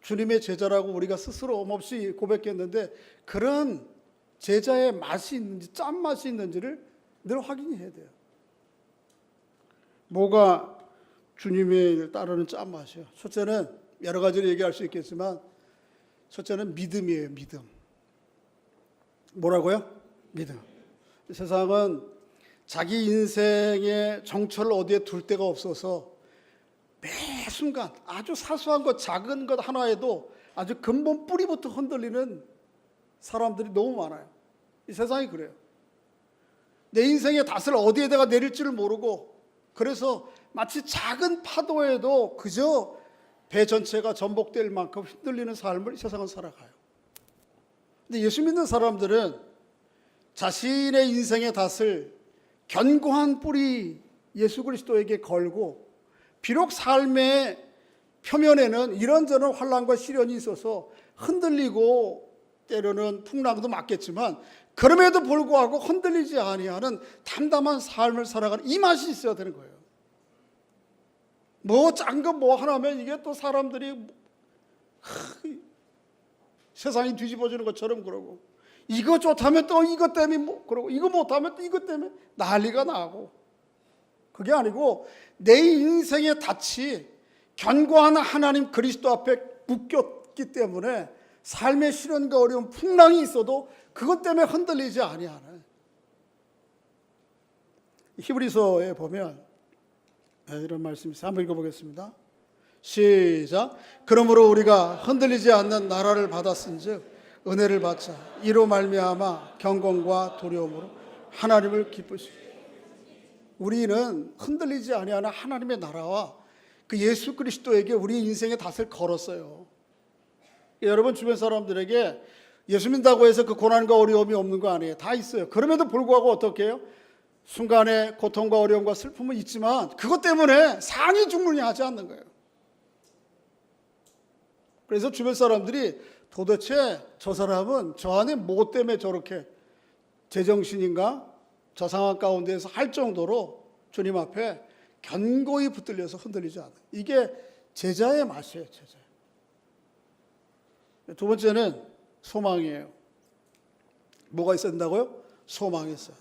주님의 제자라고 우리가 스스로 없이 고백했는데 그런 제자의 맛이 있는지 짠맛이 있는지를 늘 확인해야 돼요. 뭐가 주님의 따르는 짠맛이에요? 첫째는 여러 가지로 얘기할 수 있겠지만 첫째는 믿음이에요. 믿음. 뭐라고요? 믿음. 세상은 자기 인생의 정처를 어디에 둘 데가 없어서 매 순간 아주 사소한 것 작은 것 하나에도 아주 근본 뿌리부터 흔들리는 사람들이 너무 많아요. 이 세상이 그래요. 내 인생의 닷을 어디에다가 내릴지를 모르고 그래서 마치 작은 파도에도 그저 배 전체가 전복될 만큼 흔들리는 삶을 이 세상은 살아가요. 근데 예수 믿는 사람들은 자신의 인생의 닷을 견고한 뿌리 예수 그리스도에게 걸고 비록 삶의 표면에는 이런저런 환난과 시련이 있어서 흔들리고 때로는 풍랑도 맞겠지만 그럼에도 불구하고 흔들리지 아니하는 담담한 삶을 살아가는 이 맛이 있어야 되는 거예요. 뭐 짠 거 뭐 하나면 이게 또 사람들이 세상이 뒤집어지는 것처럼 그러고 이거 좋다면 또 이것 때문에 뭐 그러고 이거 못하면 또 이것 때문에 난리가 나고 그게 아니고 내 인생의 닻이 견고한 하나님 그리스도 앞에 묶였기 때문에 삶의 시련과 어려운 풍랑이 있어도 그것 때문에 흔들리지 아니하는 히브리서에 보면 이런 말씀이 있어요. 한번 읽어보겠습니다. 시작. 그러므로 우리가 흔들리지 않는 나라를 받았은즉 은혜를 받자 이로 말미암아 경건과 두려움으로 하나님을 기쁘시고 우리는 흔들리지 아니하는 하나님의 나라와 그 예수 그리스도에게 우리 인생의 닷을 걸었어요. 여러분 주변 사람들에게 예수 믿는다고 해서 그 고난과 어려움이 없는 거 아니에요. 다 있어요. 그럼에도 불구하고 어떻게 해요? 순간에 고통과 어려움과 슬픔은 있지만 그것 때문에 상이 중론하지 않는 거예요. 그래서 주변 사람들이 도대체 저 사람은 저 안에 뭐 때문에 저렇게 제정신인가? 저 상황 가운데에서 할 정도로 주님 앞에 견고히 붙들려서 흔들리지 않아요. 이게 제자의 맛이에요. 제자. 두 번째는 소망이에요. 뭐가 있어야 된다고요? 소망이 있어요.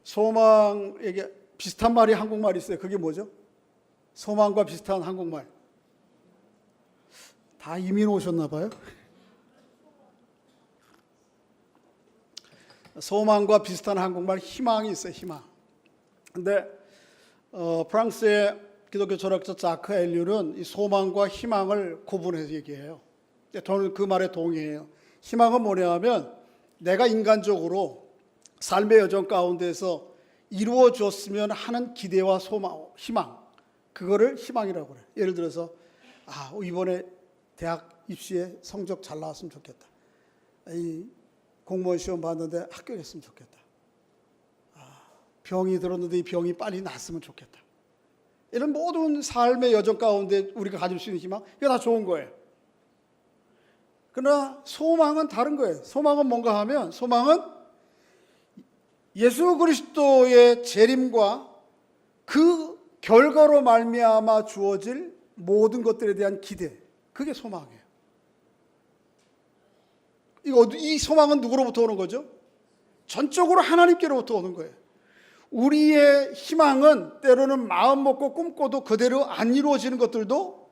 소망에게 비슷한 말이 한국말이 있어요. 그게 뭐죠? 소망과 비슷한 한국말. 다 이민 오셨나 봐요. 소망과 비슷한 한국말 희망이 있어요. 희망. 근데 프랑스의 기독교 철학자 자크 엘류는 이 소망과 희망을 구분해서 얘기해요. 저는 그 말에 동의해요. 희망은 뭐냐 하면 내가 인간적으로 삶의 여정 가운데서 이루어졌으면 하는 기대와 소망, 희망, 그거를 희망이라고 그래요. 예를 들어서 이번에 대학 입시에 성적 잘 나왔으면 좋겠다. 이 공무원 시험 봤는데 합격했으면 좋겠다. 병이 들었는데 이 병이 빨리 낫으면 좋겠다. 이런 모든 삶의 여정 가운데 우리가 가질 수 있는 희망, 이거 다 좋은 거예요. 그러나 소망은 다른 거예요. 소망은 뭔가 하면, 소망은 예수 그리스도의 재림과 그 결과로 말미암아 주어질 모든 것들에 대한 기대, 그게 소망이에요. 이 소망은 누구로부터 오는 거죠? 전적으로 하나님께로부터 오는 거예요. 우리의 희망은 때로는 마음 먹고 꿈꿔도 그대로 안 이루어지는 것들도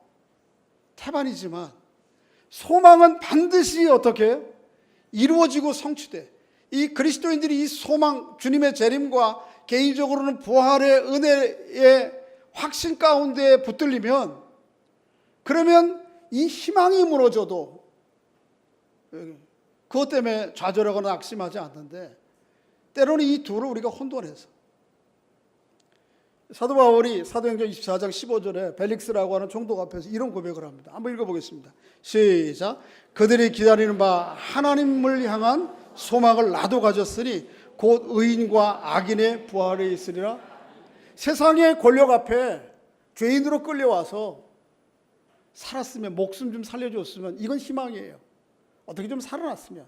태반이지만, 소망은 반드시 어떻게 해요? 이루어지고 성취돼. 이 그리스도인들이 이 소망, 주님의 재림과 개인적으로는 부활의 은혜의 확신 가운데 붙들리면, 그러면 이 희망이 무너져도 그것 때문에 좌절하거나 낙심하지 않는데, 때로는 이 둘을 우리가 혼돈해서, 사도 바울이 사도행전 24장 15절에 벨릭스라고 하는 총독 앞에서 이런 고백을 합니다. 한번 읽어보겠습니다. 시작. 그들이 기다리는 바 하나님을 향한 소망을 나도 가졌으니 곧 의인과 악인의 부활에 있으리라. 세상의 권력 앞에 죄인으로 끌려와서 살았으면, 목숨 좀 살려줬으면, 이건 희망이에요. 어떻게 좀 살아났으면.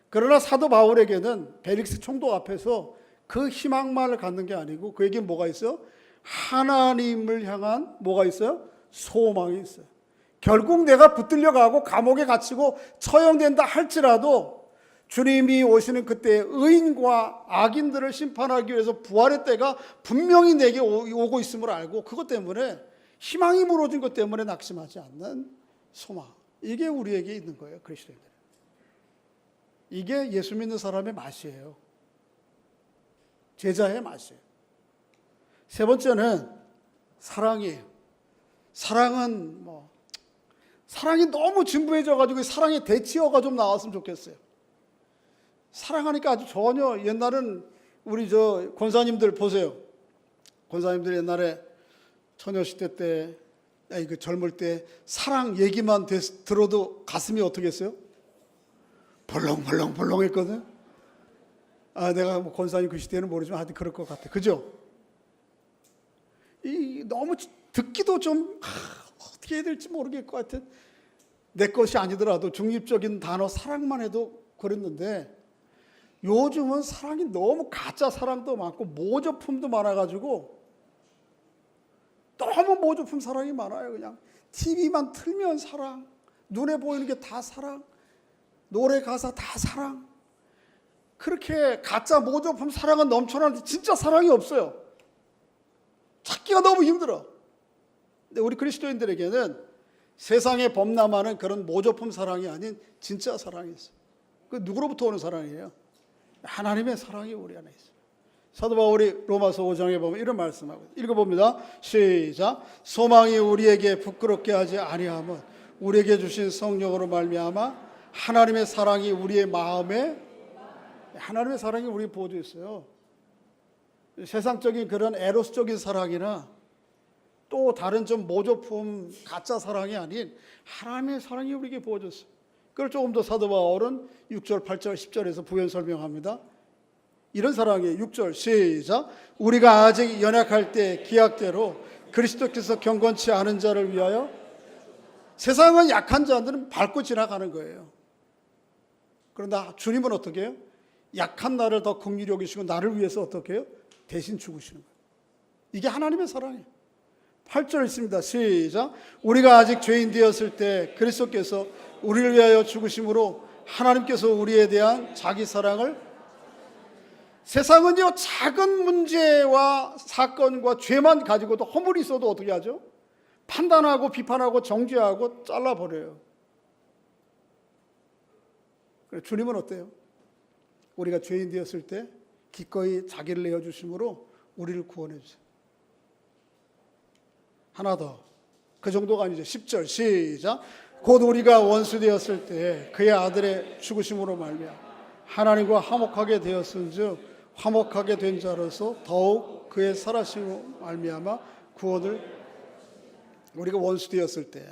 그러나 사도 바울에게는 벨릭스 총독 앞에서 그 희망만을 갖는 게 아니고, 그에게 뭐가 있어요? 하나님을 향한 뭐가 있어요? 소망이 있어요. 결국 내가 붙들려가고 감옥에 갇히고 처형된다 할지라도 주님이 오시는 그때 의인과 악인들을 심판하기 위해서 부활의 때가 분명히 내게 오고 있음을 알고, 그것 때문에, 희망이 무너진 것 때문에 낙심하지 않는 소망, 이게 우리에게 있는 거예요. 그리스도인들. 이게 예수 믿는 사람의 맛이에요. 제자의 맛이에요. 세 번째는 사랑이에요. 사랑은 사랑이 너무 진부해져가지고 사랑의 대치어가 좀 나왔으면 좋겠어요. 사랑하니까 아주 전혀, 옛날은 우리 권사님들 보세요. 권사님들 옛날에 처녀시대 때, 젊을 때 사랑 얘기만 들어도 가슴이 어떻게 했어요? 벌렁벌렁 했거든. 내가 권사님 그 시대는 모르지만 하여튼 그럴 것 같아. 그죠? 너무 듣기도 좀 어떻게 해야 될지 모르겠을 것 같은, 내 것이 아니더라도 중립적인 단어 사랑만 해도 그랬는데, 요즘은 사랑이 너무 가짜 사랑도 많고 모조품도 많아가지고, 너무 모조품 사랑이 많아요. 그냥 TV만 틀면 사랑, 눈에 보이는 게 다 사랑, 노래 가사 다 사랑. 그렇게 가짜 모조품 사랑은 넘쳐나는데 진짜 사랑이 없어요. 찾기가 너무 힘들어. 근데 우리 그리스도인들에게는 세상에 범람하는 그런 모조품 사랑이 아닌 진짜 사랑이 있어요. 그 누구로부터 오는 사랑이에요? 하나님의 사랑이 우리 안에 있어요. 사도 바울이 로마서 5장에 보면 이런 말씀하고, 읽어봅니다. 시작. 소망이 우리에게 부끄럽게 하지 아니함은 우리에게 주신 성령으로 말미암아 하나님의 사랑이 우리의 마음에, 하나님의 사랑이 우리 보여져 있어요. 세상적인 그런 에로스적인 사랑이나 또 다른 좀 모조품 가짜 사랑이 아닌 하나님의 사랑이 우리에게 보여졌어요. 그걸 조금 더 사도 바울은 6절, 8절, 10절에서 부연 설명합니다. 이런 사랑이에요. 6절 시작. 우리가 아직 연약할 때 기약대로 그리스도께서 경건치 않은 자를 위하여, 세상은 약한 자들은 밟고 지나가는 거예요. 그러나 주님은 어떻게 해요? 약한 나를 더 긍휼히 여기시고 나를 위해서 어떻게 해요? 대신 죽으시는 거예요. 이게 하나님의 사랑이에요. 8절 있습니다. 시작. 우리가 아직 죄인 되었을 때 그리스도께서 우리를 위하여 죽으심으로 하나님께서 우리에 대한 자기 사랑을, 세상은요 작은 문제와 사건과 죄만 가지고도 허물이 있어도 어떻게 하죠? 판단하고 비판하고 정죄하고 잘라버려요. 주님은 어때요? 우리가 죄인 되었을 때 기꺼이 자기를 내어주심으로 우리를 구원해 주세요. 하나 더, 그 정도가 아니죠. 10절 시작. 곧 우리가 원수 되었을 때 그의 아들의 죽으심으로 말미암아 하나님과 화목하게 되었은즉 화목하게 된 자로서 더욱 그의 살아심으로 말미암아 구원을, 우리가 원수 되었을 때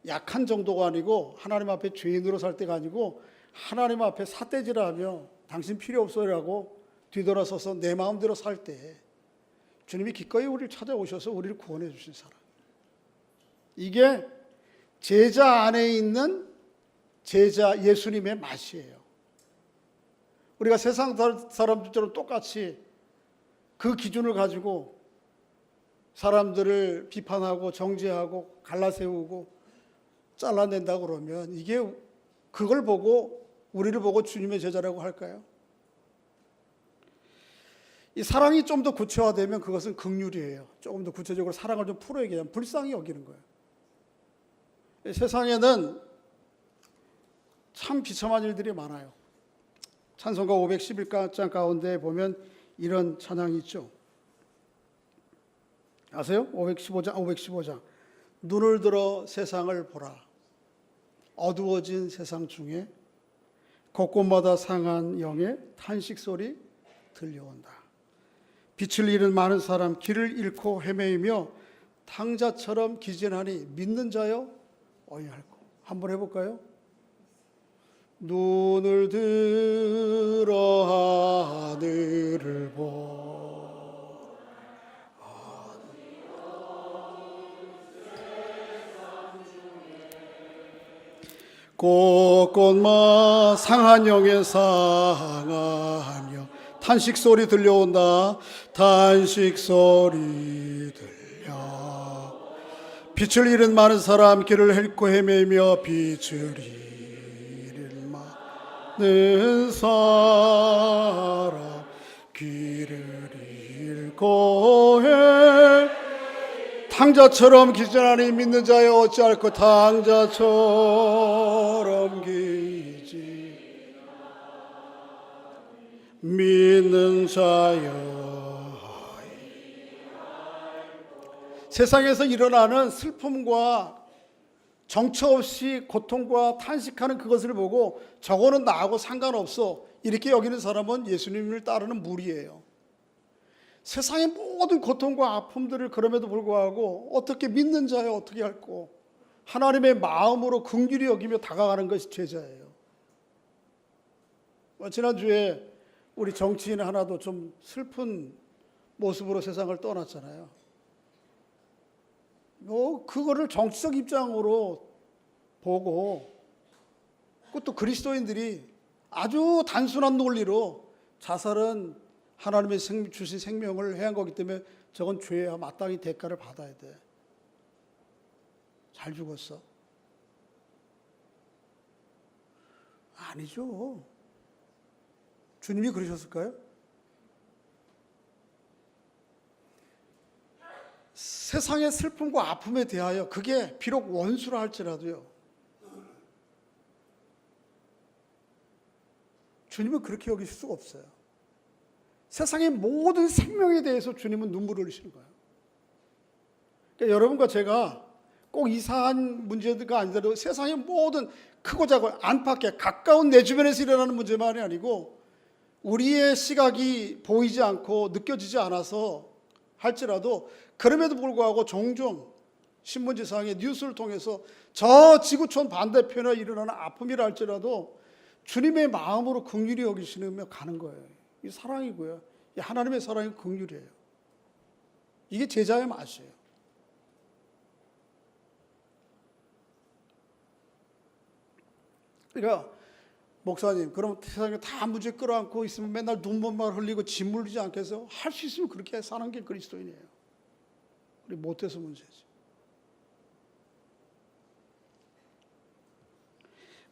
약한 정도가 아니고 하나님 앞에 죄인으로 살 때가 아니고 하나님 앞에 삿대질하며 당신 필요 없어라고 뒤돌아서서 내 마음대로 살 때 주님이 기꺼이 우리를 찾아오셔서 우리를 구원해 주신 사람. 이게 제자 안에 있는 제자 예수님의 맛이에요. 우리가 세상 사람들처럼 똑같이 그 기준을 가지고 사람들을 비판하고 정죄하고 갈라세우고 잘라낸다고 그러면 이게 그걸 보고 우리를 보고 주님의 제자라고 할까요? 이 사랑이 좀 더 구체화되면 그것은 긍휼이에요. 조금 더 구체적으로 사랑을 좀 풀어야겠냐, 불쌍히 여기는 거예요. 세상에는 참 비참한 일들이 많아요. 찬송가 511장 가운데 보면 이런 찬양이 있죠. 아세요? 515장. 눈을 들어 세상을 보라. 어두워진 세상 중에 곳곳마다 상한 영의 탄식 소리 들려온다. 빛을 잃은 많은 사람 길을 잃고 헤매이며 탕자처럼 기진하니 믿는 자여 어이할꼬. 한번 해볼까요? 눈을 들어 하늘을 곳곳마 상한 영에 상하며 탄식 소리 들려온다. 탄식 소리 들려. 빛을 잃은 많은 사람 길을 잃고 헤매며 빛을 잃은 많은 사람 길을 잃고 탕자처럼 기진하니 믿는 자여 어찌할꼬. 탕자처럼 기지 믿는 자여. 세상에서 일어나는 슬픔과 정처 없이 고통과 탄식하는 그것을 보고 저거는 나하고 상관없어 이렇게 여기는 사람은 예수님을 따르는 무리예요. 세상의 모든 고통과 아픔들을 그럼에도 불구하고 어떻게 믿는 자여 어떻게 할꼬. 하나님의 마음으로 긍휼히 여기며 다가가는 것이 제자예요. 지난주에 우리 정치인 하나도 좀 슬픈 모습으로 세상을 떠났잖아요. 그거를 정치적 입장으로 보고 그것도 그리스도인들이 아주 단순한 논리로 자살은 하나님의 주신 생명을 해한 거기 때문에 저건 죄야, 마땅히 대가를 받아야 돼. 잘 죽었어. 아니죠. 주님이 그러셨을까요? 세상의 슬픔과 아픔에 대하여 그게 비록 원수라 할지라도요, 주님은 그렇게 여기실 수가 없어요. 세상의 모든 생명에 대해서 주님은 눈물을 흘리시는 거예요. 그러니까 여러분과 제가 꼭 이상한 문제가 아니더라도 세상의 모든 크고 작고 안팎에 가까운 내 주변에서 일어나는 문제만이 아니고 우리의 시각이 보이지 않고 느껴지지 않아서 할지라도 그럼에도 불구하고 종종 신문지상의 뉴스를 통해서 저 지구촌 반대편에 일어나는 아픔이라 할지라도 주님의 마음으로 긍휼히 여기시며 가는 거예요. 이 사랑이고요. 이 하나님의 사랑이 긍휼이에요. 이게 제자의 맛이에요. 그러니까 목사님, 그럼 세상에 다 문제 끌어안고 있으면 맨날 눈물만 흘리고 짓 물리지 않겠어요? 할 수 있으면 그렇게 사는 게 그리스도인이에요. 우리 못해서 문제지.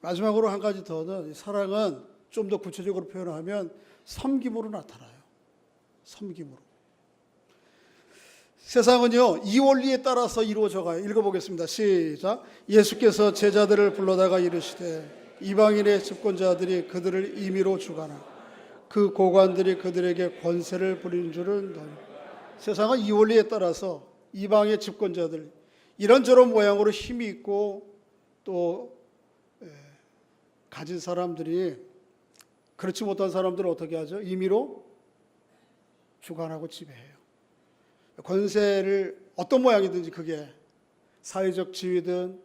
마지막으로 한 가지 더는 사랑은 좀 더 구체적으로 표현하면 섬김으로 나타나요. 섬김으로. 세상은요, 이 원리에 따라서 이루어져 가요. 읽어보겠습니다. 시작. 예수께서 제자들을 불러다가 이르시되 이방인의 집권자들이 그들을 임의로 주가나 그 고관들이 그들에게 권세를 부리는 줄은 너희. 세상은 이 원리에 따라서 이방의 집권자들, 이런저런 모양으로 힘이 있고 또 가진 사람들이 그렇지 못한 사람들을 어떻게 하죠? 임의로 주관하고 지배해요. 권세를 어떤 모양이든지 그게 사회적 지위든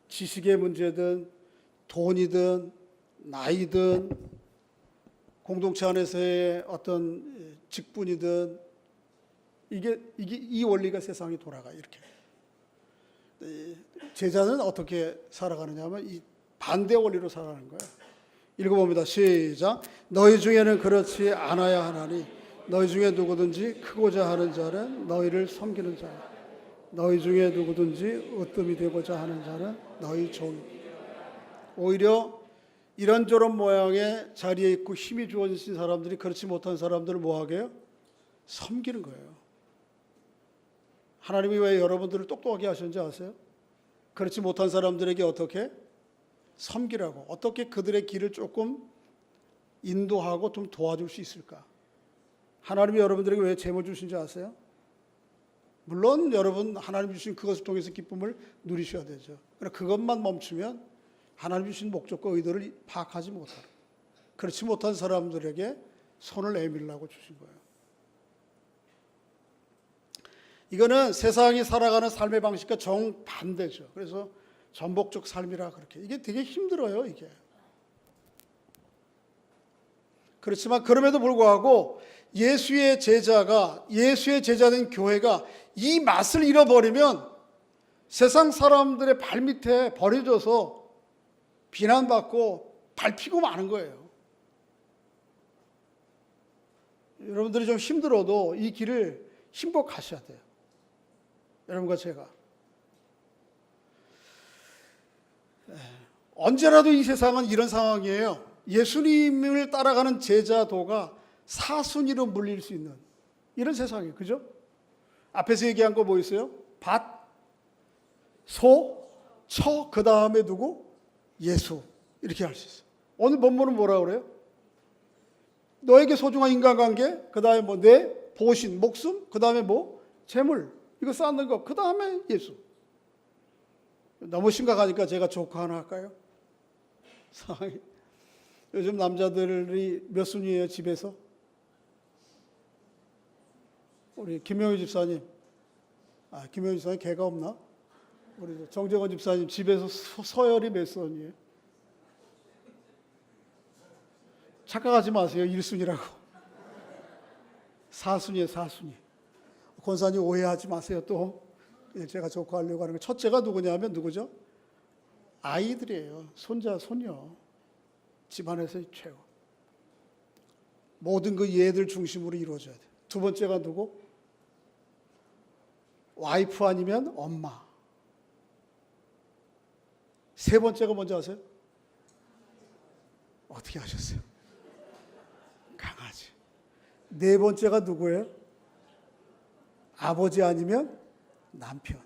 지식의 문제든 돈이든 나이든 공동체 안에서의 어떤 직분이든 이게 이 원리가 세상이 돌아가 이렇게. 제자는 어떻게 살아가느냐 하면 이 반대 원리로 살아가는 거예요. 읽어봅니다. 시작. 너희 중에는 그렇지 않아야 하나니 너희 중에 누구든지 크고자 하는 자는 너희를 섬기는 자라. 너희 중에 누구든지 으뜸이 되고자 하는 자는 너희 종. 오히려 이런저런 모양의 자리에 있고 힘이 주어진 사람들이 그렇지 못한 사람들을 뭐하게 해요? 섬기는 거예요. 하나님이 왜 여러분들을 똑똑하게 하셨는지 아세요? 그렇지 못한 사람들에게 어떻게? 섬기라고. 어떻게 그들의 길을 조금 인도하고 좀 도와줄 수 있을까? 하나님이 여러분들에게 왜 재물 주신지 아세요? 물론 여러분 하나님 주신 그것을 통해서 기쁨을 누리셔야 되죠. 그러나 그것만 멈추면 하나님 주신 목적과 의도를 파악하지 못하는, 그렇지 못한 사람들에게 손을 내밀라고 주신 거예요. 이거는 세상이 살아가는 삶의 방식과 정반대죠. 그래서 전복적 삶이라 그렇게. 이게 되게 힘들어요, 이게. 그렇지만 그럼에도 불구하고 예수의 제자된 교회가 이 맛을 잃어버리면 세상 사람들의 발밑에 버려져서 비난받고 밟히고 마는 거예요. 여러분들이 좀 힘들어도 이 길을 힘껏 가셔야 돼요. 여러분과 제가. 언제라도 이 세상은 이런 상황이에요. 예수님을 따라가는 제자도가 사순위로 물릴 수 있는 이런 세상이에요. 그죠? 앞에서 얘기한 거 뭐 있어요? 밭, 소, 처, 그 다음에 누구? 예수. 이렇게 할 수 있어요. 오늘 본문은 뭐라 그래요? 너에게 소중한 인간관계, 그 다음에 뭐 내 보신, 목숨, 그 다음에 뭐 재물, 이거 쌓는 거, 그 다음에 예수. 너무 심각하니까 제가 조크 하나 할까요? 상황이. 요즘 남자들이 몇 순위예요, 집에서? 우리 김영희 집사님. 김영희 집사님 개가 없나? 우리 정재건 집사님 집에서 서열이 몇 순위예요? 착각하지 마세요. 1순위라고. 4순위예요, 4순위. 권사님 오해하지 마세요. 또 제가 조크하려고 하는 거. 첫째가 누구냐면 누구죠? 아이들이에요. 손자, 손녀. 집안에서 최고. 모든 그 얘들 중심으로 이루어져야 돼. 두 번째가 누구? 와이프 아니면 엄마. 세 번째가 뭔지 아세요? 어떻게 하셨어요? 강아지. 네 번째가 누구예요? 아버지 아니면 남편.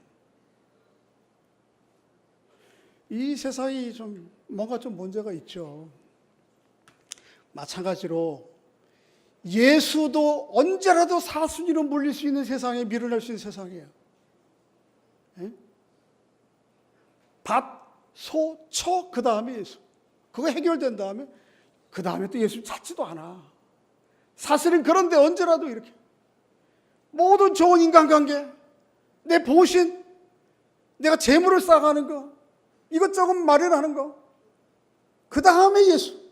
이 세상이 좀 뭔가 좀 문제가 있죠. 마찬가지로 예수도 언제라도 사순위로 물릴 수 있는 세상에 밀어낼 수 있는 세상이에요. 예? 밭, 소, 처, 그 다음에 예수. 그거 해결된 다음에 그 다음에 또 예수 찾지도 않아. 사실은 그런데 언제라도 이렇게 모든 좋은 인간관계, 내 보신, 내가 재물을 쌓아가는 거, 이것저것 마련하는 거, 그 다음에 예수.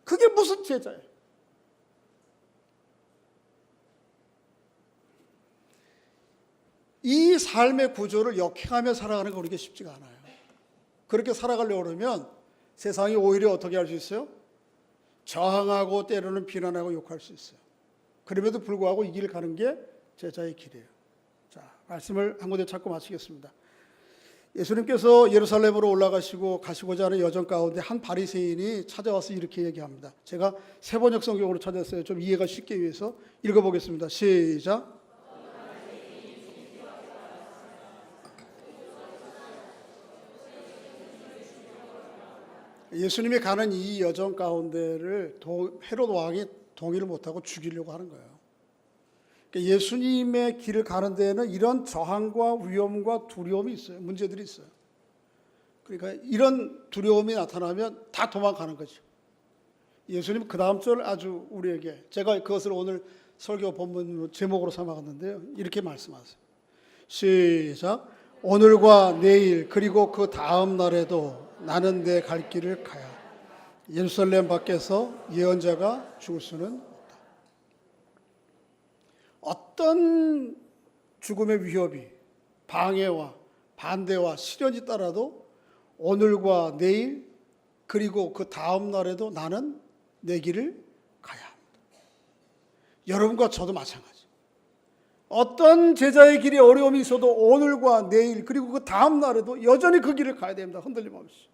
그게 무슨 제자예요? 이 삶의 구조를 역행하며 살아가는 거 그렇게 쉽지가 않아요. 그렇게 살아가려고 그러면 세상이 오히려 어떻게 할 수 있어요? 저항하고 때로는 비난하고 욕할 수 있어요. 그럼에도 불구하고 이 길을 가는 게 제자의 길이에요. 자, 말씀을 한 군데 찾고 마치겠습니다. 예수님께서 예루살렘으로 올라가시고 가시고자 하는 여정 가운데 한 바리새인이 찾아와서 이렇게 얘기합니다. 제가 세번역 성경으로 찾았어요. 좀 이해가 쉽게 위해서 읽어보겠습니다. 시작. 예수님이 가는 이 여정 가운데를 헤롯 왕이 동의를 못하고 죽이려고 하는 거예요. 그러니까 예수님의 길을 가는 데에는 이런 저항과 위험과 두려움이 있어요. 문제들이 있어요. 그러니까 이런 두려움이 나타나면 다 도망가는 거죠. 예수님 그 다음 절 아주 우리에게, 제가 그것을 오늘 설교 본문 제목으로 삼아갔는데요. 이렇게 말씀하세요. 시작. 오늘과 내일 그리고 그 다음 날에도 나는 내 갈 길을 가야 예루살렘 밖에서 예언자가 죽을 수는 없다. 어떤 죽음의 위협이 방해와 반대와 시련이 따라도 오늘과 내일 그리고 그 다음 날에도 나는 내 길을 가야 합니다. 여러분과 저도 마찬가지. 어떤 제자의 길에 어려움이 있어도 오늘과 내일 그리고 그 다음 날에도 여전히 그 길을 가야 됩니다. 흔들림 없이.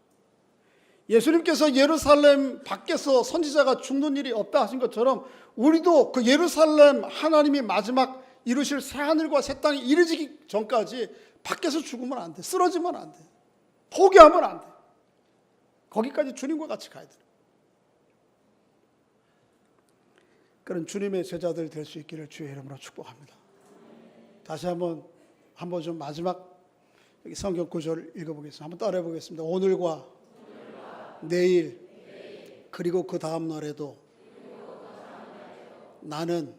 예수님께서 예루살렘 밖에서 선지자가 죽는 일이 없다 하신 것처럼 우리도 그 예루살렘 하나님이 마지막 이루실 새하늘과 새 땅이 이루어지기 전까지 밖에서 죽으면 안 돼. 쓰러지면 안 돼. 포기하면 안 돼. 거기까지 주님과 같이 가야 돼. 그런 주님의 제자들 될 수 있기를 주의 이름으로 축복합니다. 다시 한번 좀 마지막 여기 성경 구절 읽어보겠습니다. 한번 따라해 보겠습니다. 오늘과 내일 그리고 그 다음 날에도 나는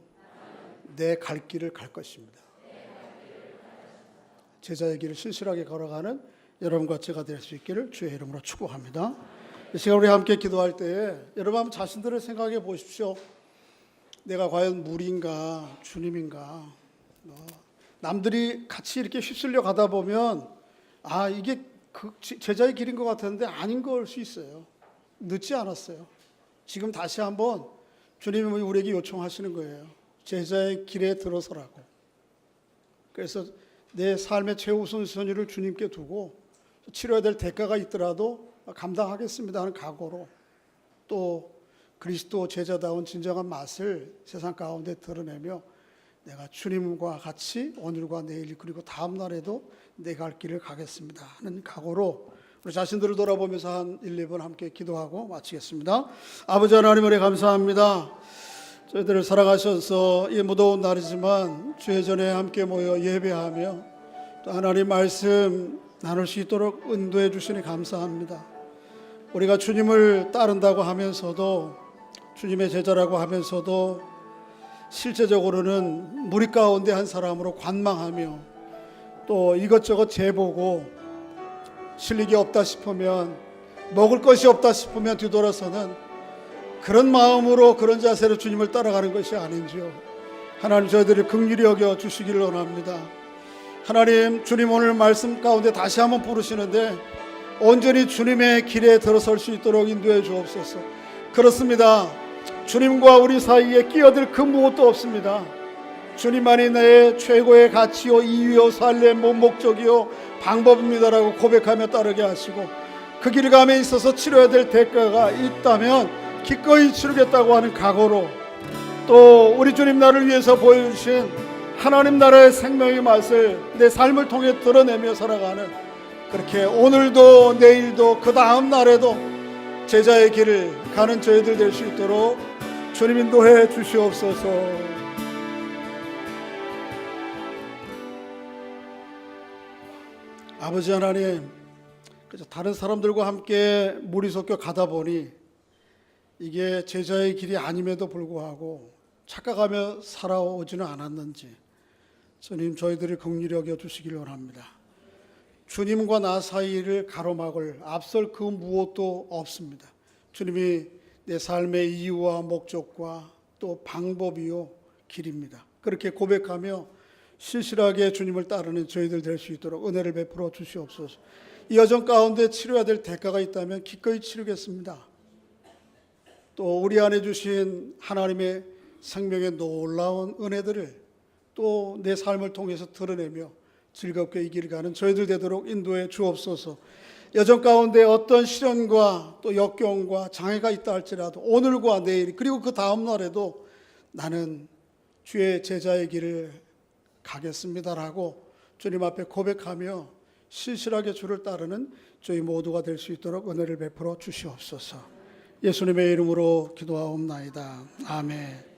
내 갈 길을 갈 것입니다. 제자의 길을 신실하게 걸어가는 여러분과 제가 될 수 있기를 주의 이름으로 축복합니다. 이 시간 우리 함께 기도할 때에 여러분 한번 자신들을 생각해 보십시오. 내가 과연 무리인가 주님인가. 남들이 같이 이렇게 휩쓸려 가다 보면 이게 그 제자의 길인 것 같았는데 아닌 걸 수 있어요. 늦지 않았어요. 지금 다시 한번 주님이 우리에게 요청하시는 거예요. 제자의 길에 들어서라고. 그래서 내 삶의 최우선순위를 주님께 두고 치러야 될 대가가 있더라도 감당하겠습니다 하는 각오로 또 그리스도 제자다운 진정한 맛을 세상 가운데 드러내며 내가 주님과 같이 오늘과 내일 그리고 다음 날에도 내 갈 길을 가겠습니다 하는 각오로 우리 자신들을 돌아보면서 한 1, 2분 함께 기도하고 마치겠습니다. 아버지 하나님 은혜 감사합니다. 저희들을 사랑하셔서 이 무더운 날이지만 주의 전에 함께 모여 예배하며 또 하나님 말씀 나눌 수 있도록 인도해 주시니 감사합니다. 우리가 주님을 따른다고 하면서도 주님의 제자라고 하면서도 실제적으로는 무리 가운데 한 사람으로 관망하며 또 이것저것 재보고 실력이 없다 싶으면 먹을 것이 없다 싶으면 뒤돌아서는 그런 마음으로 그런 자세로 주님을 따라가는 것이 아닌지요. 하나님 저희들을 긍휼히 여겨 주시기를 원합니다. 하나님 주님 오늘 말씀 가운데 다시 한번 부르시는데 온전히 주님의 길에 들어설 수 있도록 인도해 주옵소서. 그렇습니다. 주님과 우리 사이에 끼어들 그 무엇도 없습니다. 주님만이 내 최고의 가치요 이유요 삶의 목적이요 방법입니다라고 고백하며 따르게 하시고 그 길 감에 있어서 치러야 될 대가가 있다면 기꺼이 치르겠다고 하는 각오로 또 우리 주님 나를 위해서 보여주신 하나님 나라의 생명의 맛을 내 삶을 통해 드러내며 살아가는 그렇게 오늘도 내일도 그 다음 날에도 제자의 길을 가는 저희들 될 수 있도록 주님 인도해 주시옵소서. 아버지 하나님, 다른 사람들과 함께 무리 섞여 가다 보니 이게 제자의 길이 아님에도 불구하고 착각하며 살아오지는 않았는지 주님 저희들을 긍휼히 여겨 주시길 원합니다. 주님과 나 사이를 가로막을 앞설 그 무엇도 없습니다. 주님이 내 삶의 이유와 목적과 또 방법이요 길입니다. 그렇게 고백하며 신실하게 주님을 따르는 저희들 될 수 있도록 은혜를 베풀어 주시옵소서. 이 여정 가운데 치러야 될 대가가 있다면 기꺼이 치르겠습니다. 또 우리 안에 주신 하나님의 생명의 놀라운 은혜들을 또 내 삶을 통해서 드러내며 즐겁게 이 길을 가는 저희들 되도록 인도해 주옵소서. 여정 가운데 어떤 시련과 또 역경과 장애가 있다 할지라도 오늘과 내일 그리고 그 다음 날에도 나는 주의 제자의 길을 가겠습니다라고 주님 앞에 고백하며 신실하게 주를 따르는 저희 모두가 될 수 있도록 은혜를 베풀어 주시옵소서. 예수님의 이름으로 기도하옵나이다. 아멘.